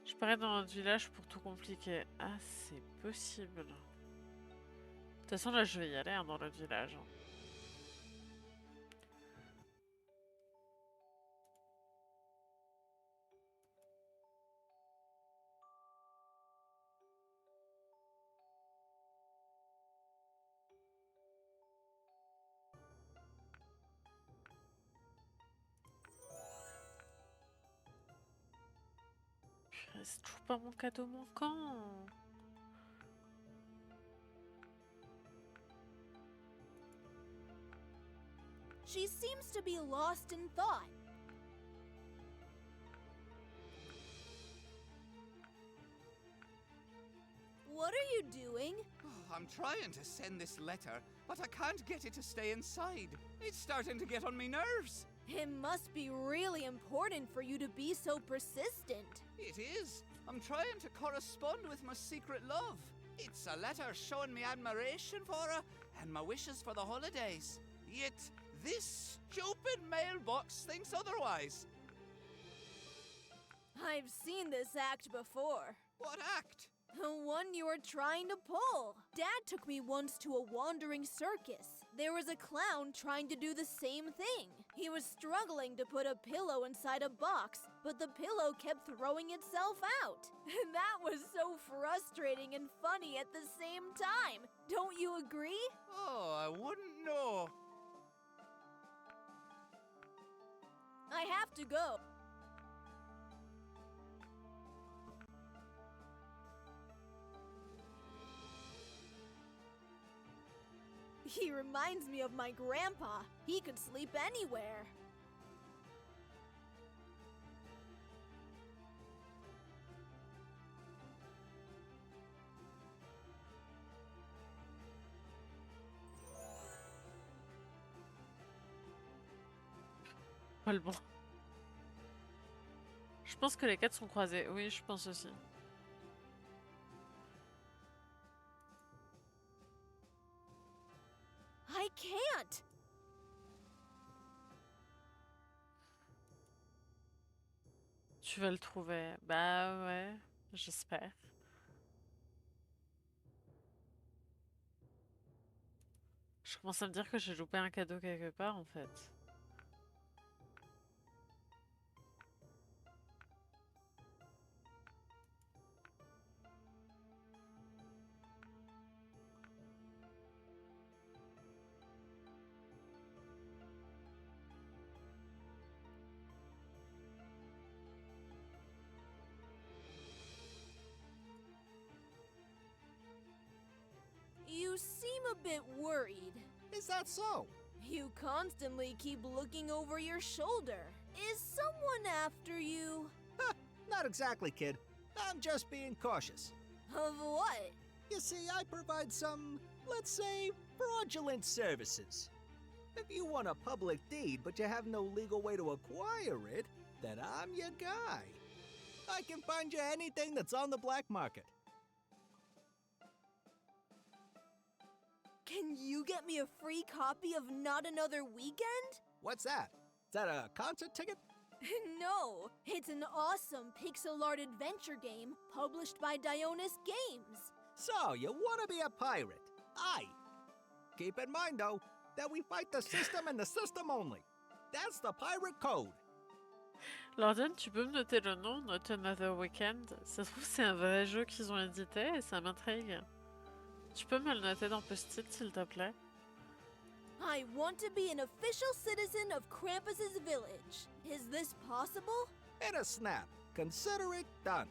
Je parais dans notre village pour tout compliquer. Ah, c'est possible. De toute façon, là, je vais y aller hein, dans notre village. Hein. C'est toujours pas mon cadeau manquant. She seems to be lost in thought. What are you doing? Oh, I'm trying to send this letter, but I can't get it to stay inside. It's starting to get on me nerves. It must be really important for you to be so persistent. It is. I'm trying to correspond with my secret love. It's a letter showing me admiration for her and my wishes for the holidays. Yet, this stupid mailbox thinks otherwise. I've seen this act before. What act? The one you were trying to pull. Dad took me once to a wandering circus. There was a clown trying to do the same thing. He was struggling to put a pillow inside a box, but the pillow kept throwing itself out. That was so frustrating and funny at the same time. Don't you agree? Oh, I wouldn't know. I have to go. He reminds me of my grandpa. He could sleep anywhere. Pas le bon. Je pense que les quatre sont croisés. Oui, je pense aussi. I can't. Tu vas le trouver. Bah ouais, j'espère. Je commence à me dire que j'ai loupé un cadeau quelque part en fait. You seem a bit worried. Is that so? You constantly keep looking over your shoulder. Is someone after you? Not exactly, kid. I'm just being cautious. Of what? You see, I provide some, let's say, fraudulent services. If you want a public deed but you have no legal way to acquire it, then I'm your guy. I can find you anything that's on the black market. Can you get me a free copy of Not Another Weekend? What's that? Is that a concert ticket? No, it's an awesome pixel art adventure game published by Dionis Games. So, you want to be a pirate? Aye. Keep in mind, though, that we fight the system and the system only. That's the pirate code. Lordian, tu peux me noter le nom, Not Another Weekend? Ça se trouve, c'est un vrai jeu qu'ils ont édité et ça m'intrigue. Tu peux me le noter dans Post-it, s'il te plaît? I want to be an official citizen of Krampus's village. Is this possible? In a snap. Consider it done.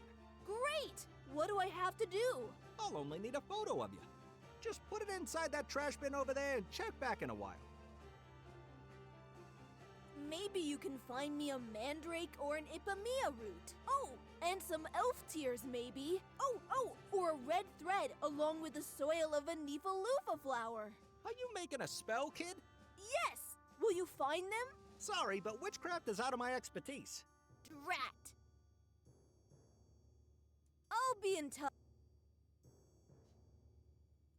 Great! What do I have to do? I'll only need a photo of you. Just put it inside that trash bin over there and check back in a while. Maybe you can find me a mandrake or an Ipamea root. Oh, and some elf tears maybe. Oh, or a red thread along with the soil of a Nifalufa flower. Are you making a spell, kid? Yes! Will you find them? Sorry, but witchcraft is out of my expertise. Drat! I'll be in touch.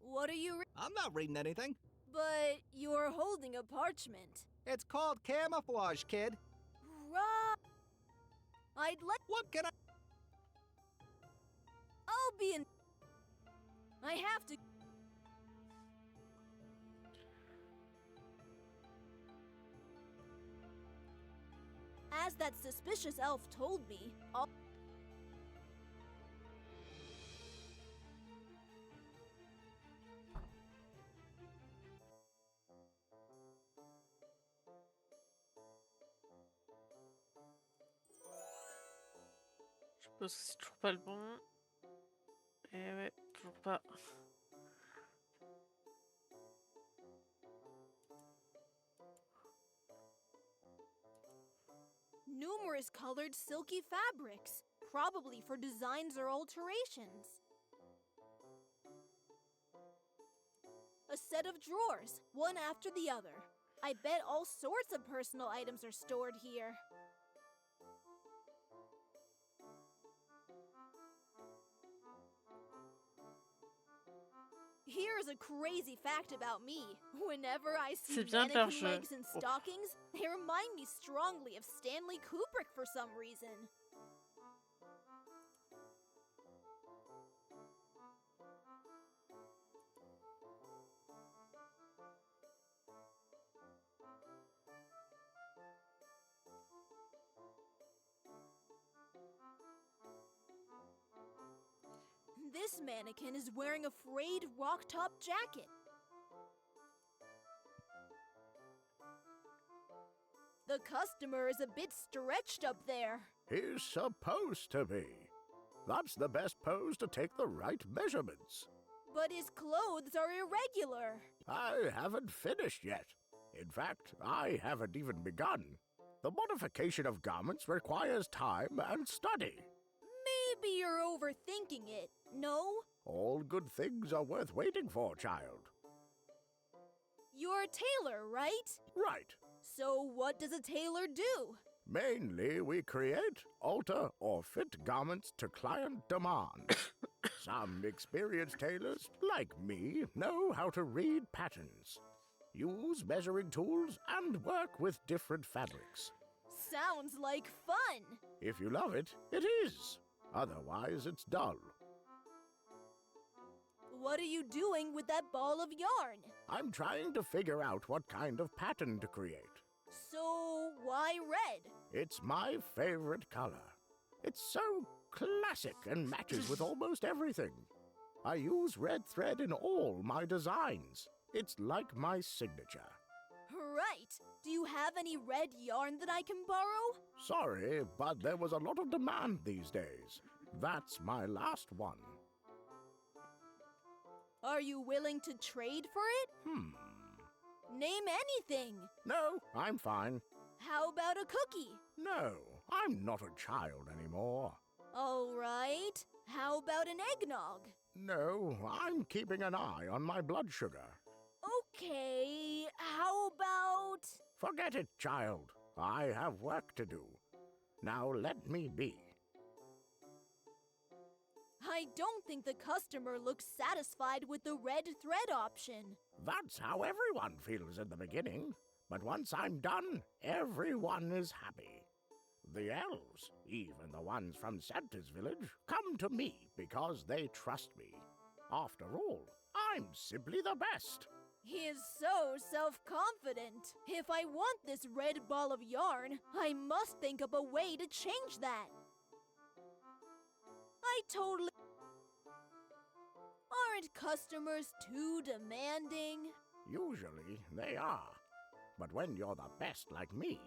What are you I'm not reading anything. But you're holding a parchment. It's called camouflage, kid. Right. I'd like... What can I... I'll be in... I have to... As that suspicious elf told me, I'll... Je pense que c'est toujours pas le bon. Et ouais, toujours pas. Numerous colored silky fabrics, probably for designs or alterations. A set of drawers, one after the other. I bet all sorts of personal items are stored here. Here's a crazy fact about me. Whenever I see mannequin legs and stockings, they remind me strongly of Stanley Kubrick for some reason. This mannequin is wearing a frayed rock-top jacket. The customer is a bit stretched up there. He's supposed to be. That's the best pose to take the right measurements. But his clothes are irregular. I haven't finished yet. In fact, I haven't even begun. The modification of garments requires time and study. Maybe you're overthinking it, no? All good things are worth waiting for, child. You're a tailor, right? Right. So what does a tailor do? Mainly, we create, alter, or fit garments to client demand. Some experienced tailors, like me, know how to read patterns, use measuring tools, and work with different fabrics. Sounds like fun! If you love it, it is. Otherwise, it's dull. What are you doing with that ball of yarn? I'm trying to figure out what kind of pattern to create. So, why red? It's my favorite color. It's so classic and matches with almost everything. I use red thread in all my designs. It's like my signature. Right. Do you have any red yarn that I can borrow? Sorry, but there was a lot of demand these days. That's my last one. Are you willing to trade for it? Name anything. No, I'm fine. How about a cookie? No, I'm not a child anymore. All right. How about an eggnog? No, I'm keeping an eye on my blood sugar. Okay, how about... Forget it, child. I have work to do. Now let me be. I don't think the customer looks satisfied with the red thread option. That's how everyone feels in the beginning. But once I'm done, everyone is happy. The elves, even the ones from Santa's village, come to me because they trust me. After all, I'm simply the best. He is so self-confident. If I want this red ball of yarn, I must think up a way to change that. I totally... Aren't customers too demanding? Usually, they are. But when you're the best like me,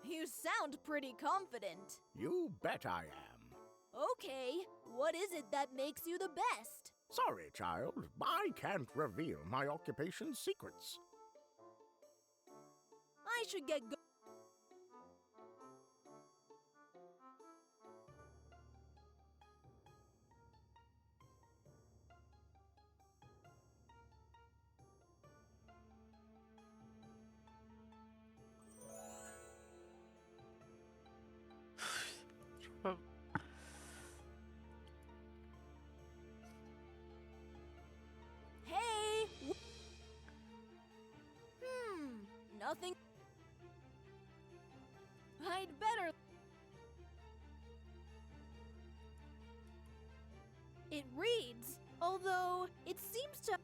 You sound pretty confident. You bet I am. Okay, what is it that makes you the best? Sorry, child, I can't reveal my occupation's secrets. I should get go- Hey! Nothing. I'd better... It reads, although it seems to...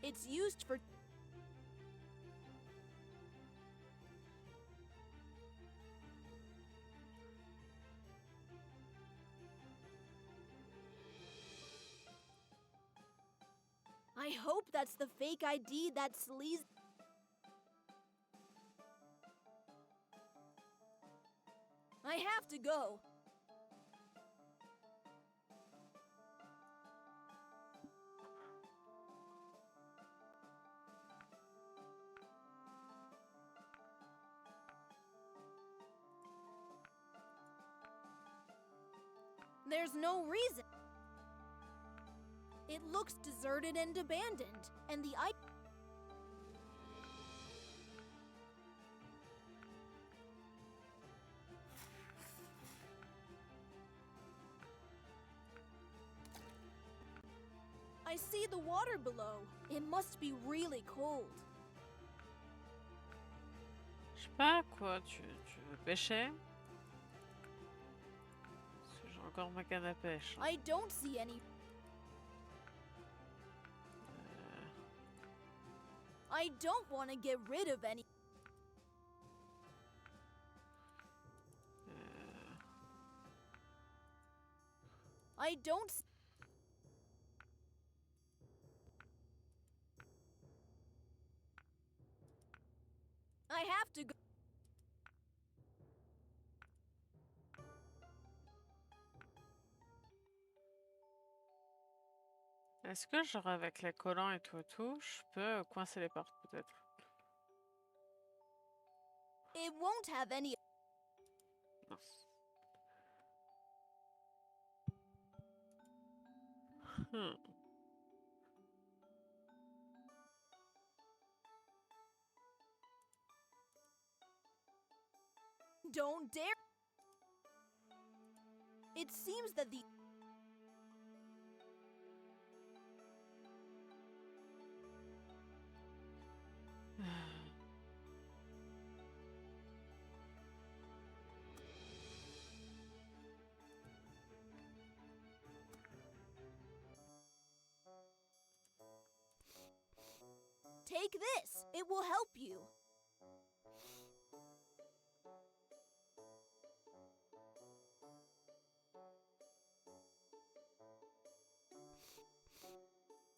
It's used for... I hope that's the fake ID that sleaze... I have to go. There's no reason. It looks deserted and abandoned, and the I see the water below. It must be really cold. Je sais pas quoi, tu veux pêcher? Parce que j'ai encore ma canne à pêche. I don't see any. I don't want to get rid of any. I don't. I have to go. Est-ce que genre avec les collants et tout, je peux coincer les portes peut-être? It won't have any. Non. Don't dare. It seems that the Take this. It will help you.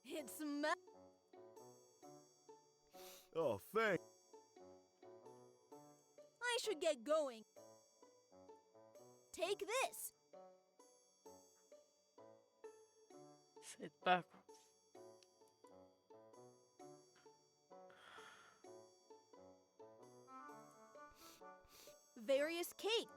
It smells. Oh, thank. I should get going. Take this. C'est pas quoi. Various cake.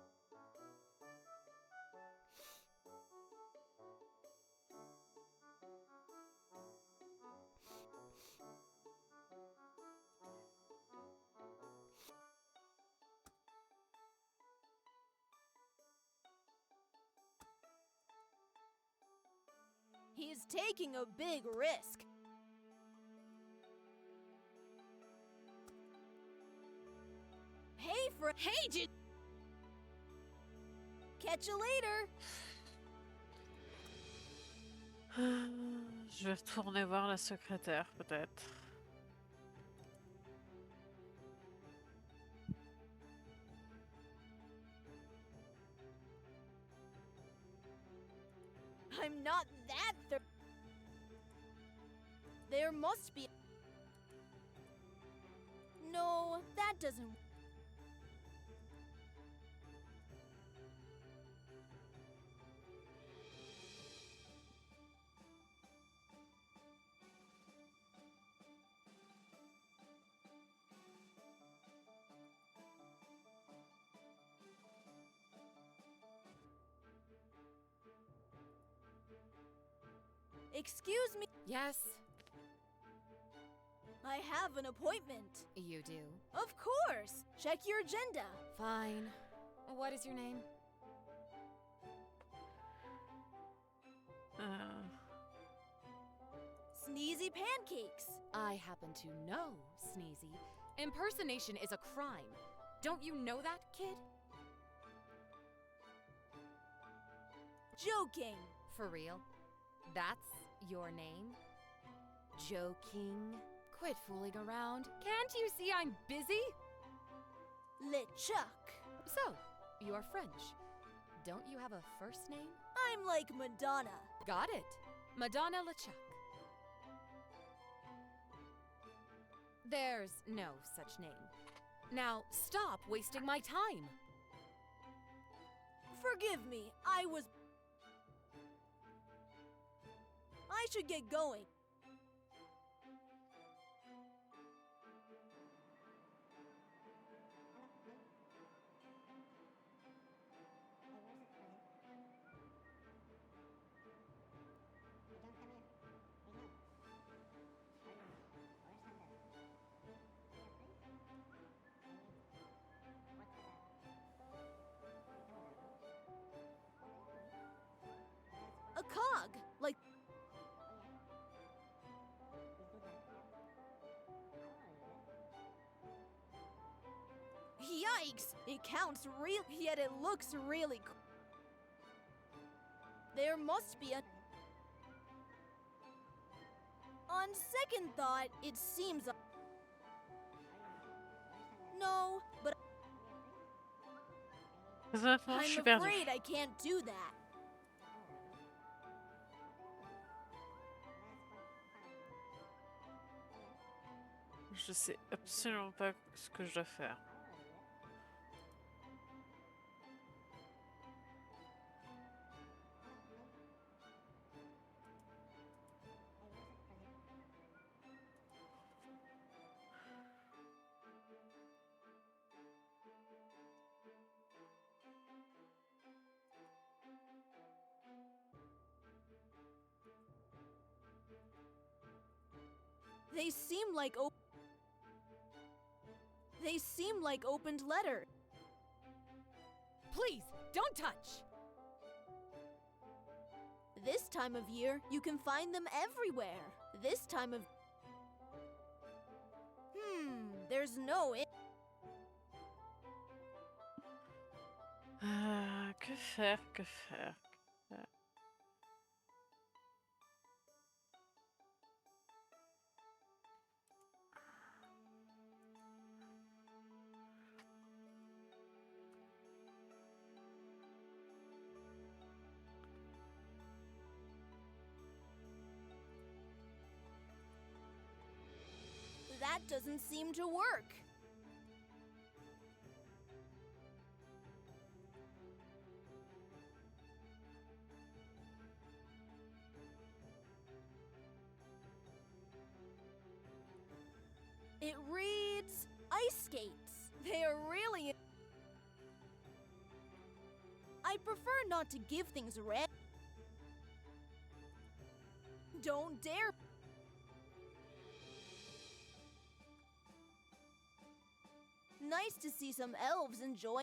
He's taking a big risk. Hey, Hey, Catch you later. Je vais retourner voir la secrétaire, peut-être. I'm not that There must be. No, that doesn't. Excuse me. Yes, I have an appointment. you do. Of course. Check your agenda. Fine. What is your name? Sneezy pancakes. I happen to know, Sneezy. Impersonation is a crime. Don't you know that, kid? Joking. For real? That's your name? Joking? Quit fooling around. Can't you see I'm busy? LeChuck. So, you're French. Don't you have a first name? I'm like Madonna. Got it. Madonna LeChuck. There's no such name. Now, stop wasting my time. Forgive me, I should get going. A cog, like. Yikes! It counts real, yet it looks really cool. There must be a. On second thought, it seems. No, but. I'm afraid I can't do that. Je sais absolument pas ce que je dois faire. They seem like opened letters. Please, don't touch! This time of year, you can find them everywhere. This time of... there's no... Que faire, que faire? That doesn't seem to work. It reads ice skates. They are really... I prefer not to give things red. Don't dare... Nice to see some elves enjoy.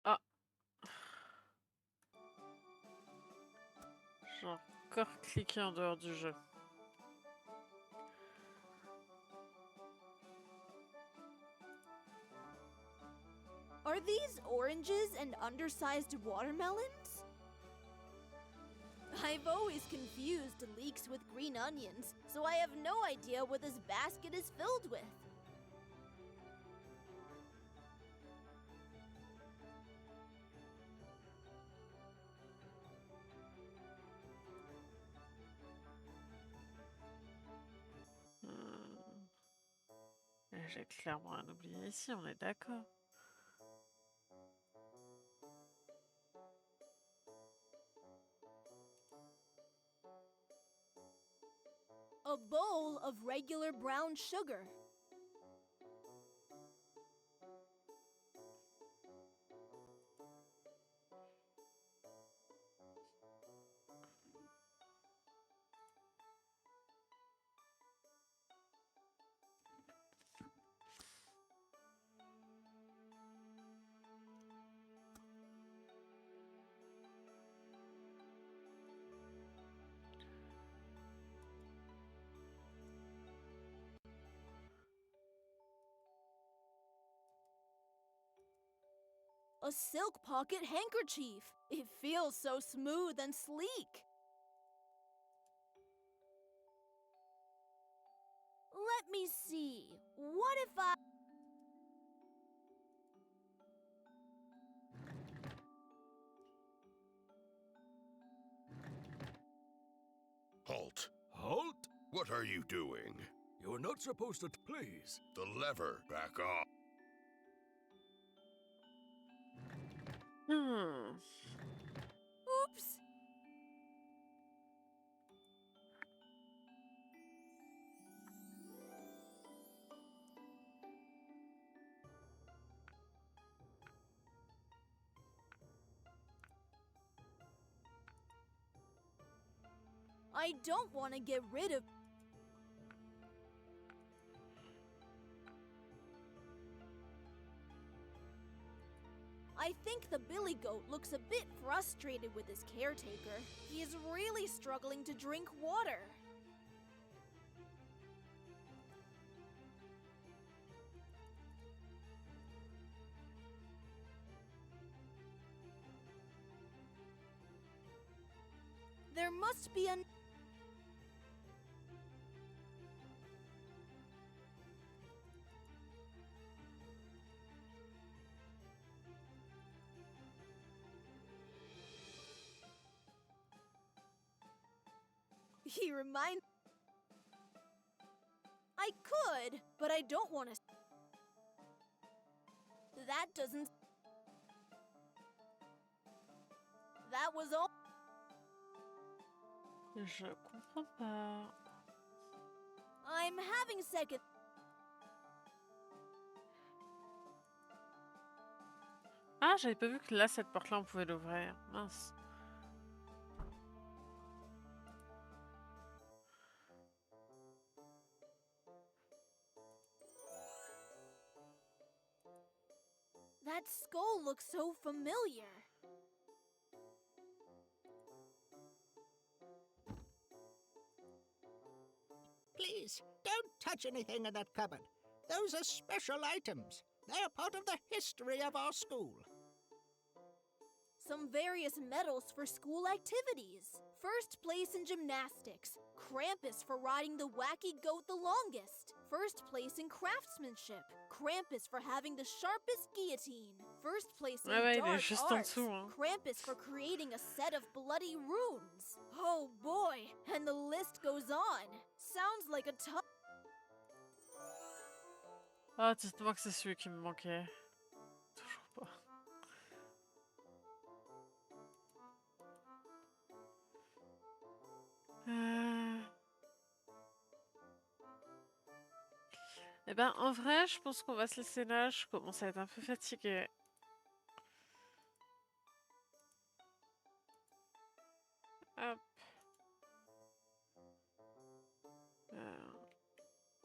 Ah. J'ai encore cliqué en dehors du jeu. Are these oranges and undersized watermelons? I've always confused leeks with green onions, so I have no idea what this basket is filled with. J'ai clairement un oublié ici, on est d'accord. A bowl of regular brown sugar. A silk pocket handkerchief. It feels so smooth and sleek. Let me see. What if I... Halt. Halt? What are you doing? You're not supposed to, please. The lever. Back off. Oops. I don't want to get rid of... I think the billy goat looks a bit frustrated with his caretaker. He is really struggling to drink water. There must be an... He reminds... I could, but I don't want to... That doesn't... That was all... Je comprends pas. I'm having second... Ah, j'avais pas vu que là, cette porte-là, on pouvait l'ouvrir. Mince. That skull looks so familiar. Please, don't touch anything in that cupboard. Those are special items. They're part of the history of our school. Some various medals for school activities. First place in gymnastics. Krampus for riding the wacky goat the longest. First place in craftsmanship. Krampus for having the sharpest guillotine. First place in Ouais, il est dark juste en arts. dessous, hein. Krampus for creating a set of bloody runes. Oh boy, and the list goes on. Sounds like a tough... Ah, dites-moi que c'est celui qui me manquait. Toujours pas. Eh ben, en vrai, je pense qu'on va se laisser là. Je commence à être un peu fatiguée. Hop.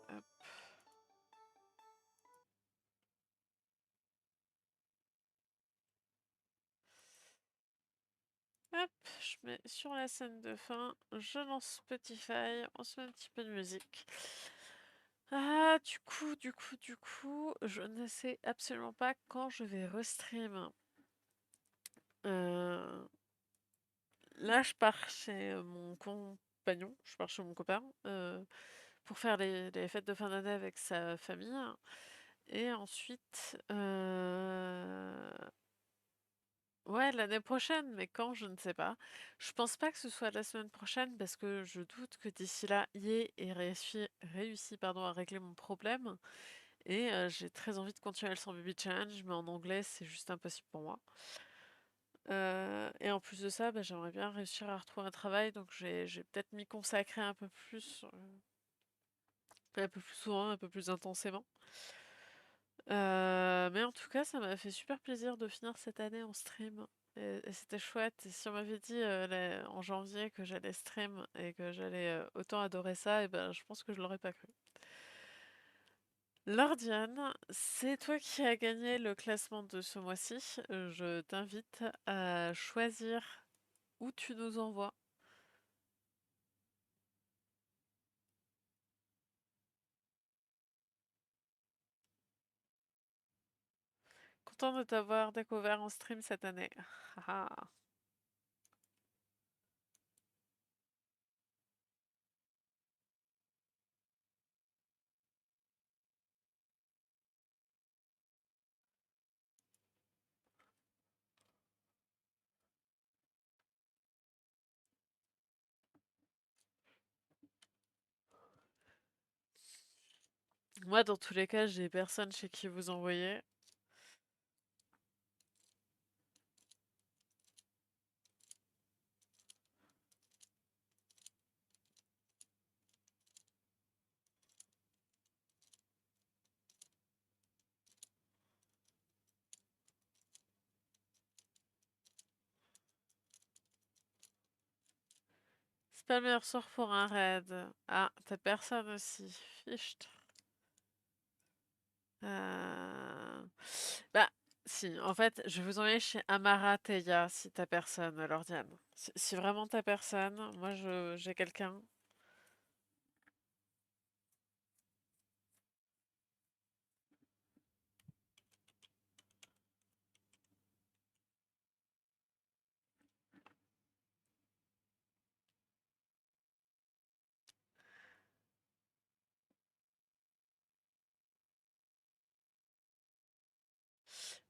Hop. Hop, je mets sur la scène de fin, je lance Spotify, on se met un petit peu de musique. Ah, du coup, je ne sais absolument pas quand je vais restream. Euh, Là, je pars chez mon compagnon, je pars chez mon copain, pour faire les fêtes de fin d'année avec sa famille. Et ensuite, ouais, l'année prochaine, mais quand, je ne sais pas. Je pense pas que ce soit la semaine prochaine parce que je doute que d'ici là, Yé ait réussi pardon, à régler mon problème. Et j'ai très envie de continuer le 100 Baby Challenge, mais en anglais, c'est juste impossible pour moi. Et en plus de ça, bah, j'aimerais bien réussir à retrouver un travail, donc j'ai peut-être m'y consacrer un peu plus souvent, un peu plus intensément. Mais en tout cas, ça m'a fait super plaisir de finir cette année en stream. Et c'était chouette. Et si on m'avait dit en janvier que j'allais stream et que j'allais autant adorer ça, et ben, je pense que je l'aurais pas cru. Lordiane, c'est toi qui as gagné le classement de ce mois-ci. Je t'invite à choisir où tu nous envoies. Content de t'avoir découvert en stream cette année. Ah, ah. Moi, dans tous les cas, j'ai personne chez qui vous envoyer. C'est pas le meilleur sort pour un raid. Ah, t'as personne aussi. Fichtre. Euh, Bah, si, en fait, je vais vous envoyer chez Amara Teya si t'as personne, Lordiane. Si vraiment t'as personne, moi j'ai quelqu'un.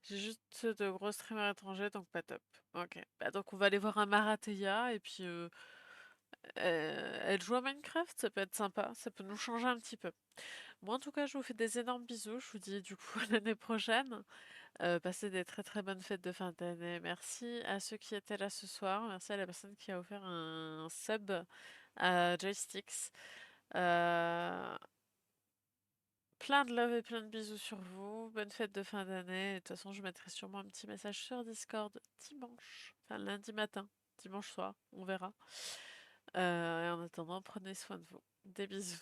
J'ai juste de gros streamers étrangers, donc pas top. Ok. Bah, donc on va aller voir Amara Teya et puis elle joue à Minecraft, ça peut être sympa, ça peut nous changer un petit peu. Moi en tout cas, je vous fais des énormes bisous, je vous dis du coup à l'année prochaine. Passez des très très bonnes fêtes de fin d'année. Merci à ceux qui étaient là ce soir. Merci à la personne qui a offert un sub à Joysticks. Euh, Plein de love et plein de bisous sur vous. Bonne fête de fin d'année. De toute façon, je mettrai sûrement un petit message sur Discord dimanche. Enfin, lundi matin. Dimanche soir. On verra. Et en attendant, prenez soin de vous. Des bisous.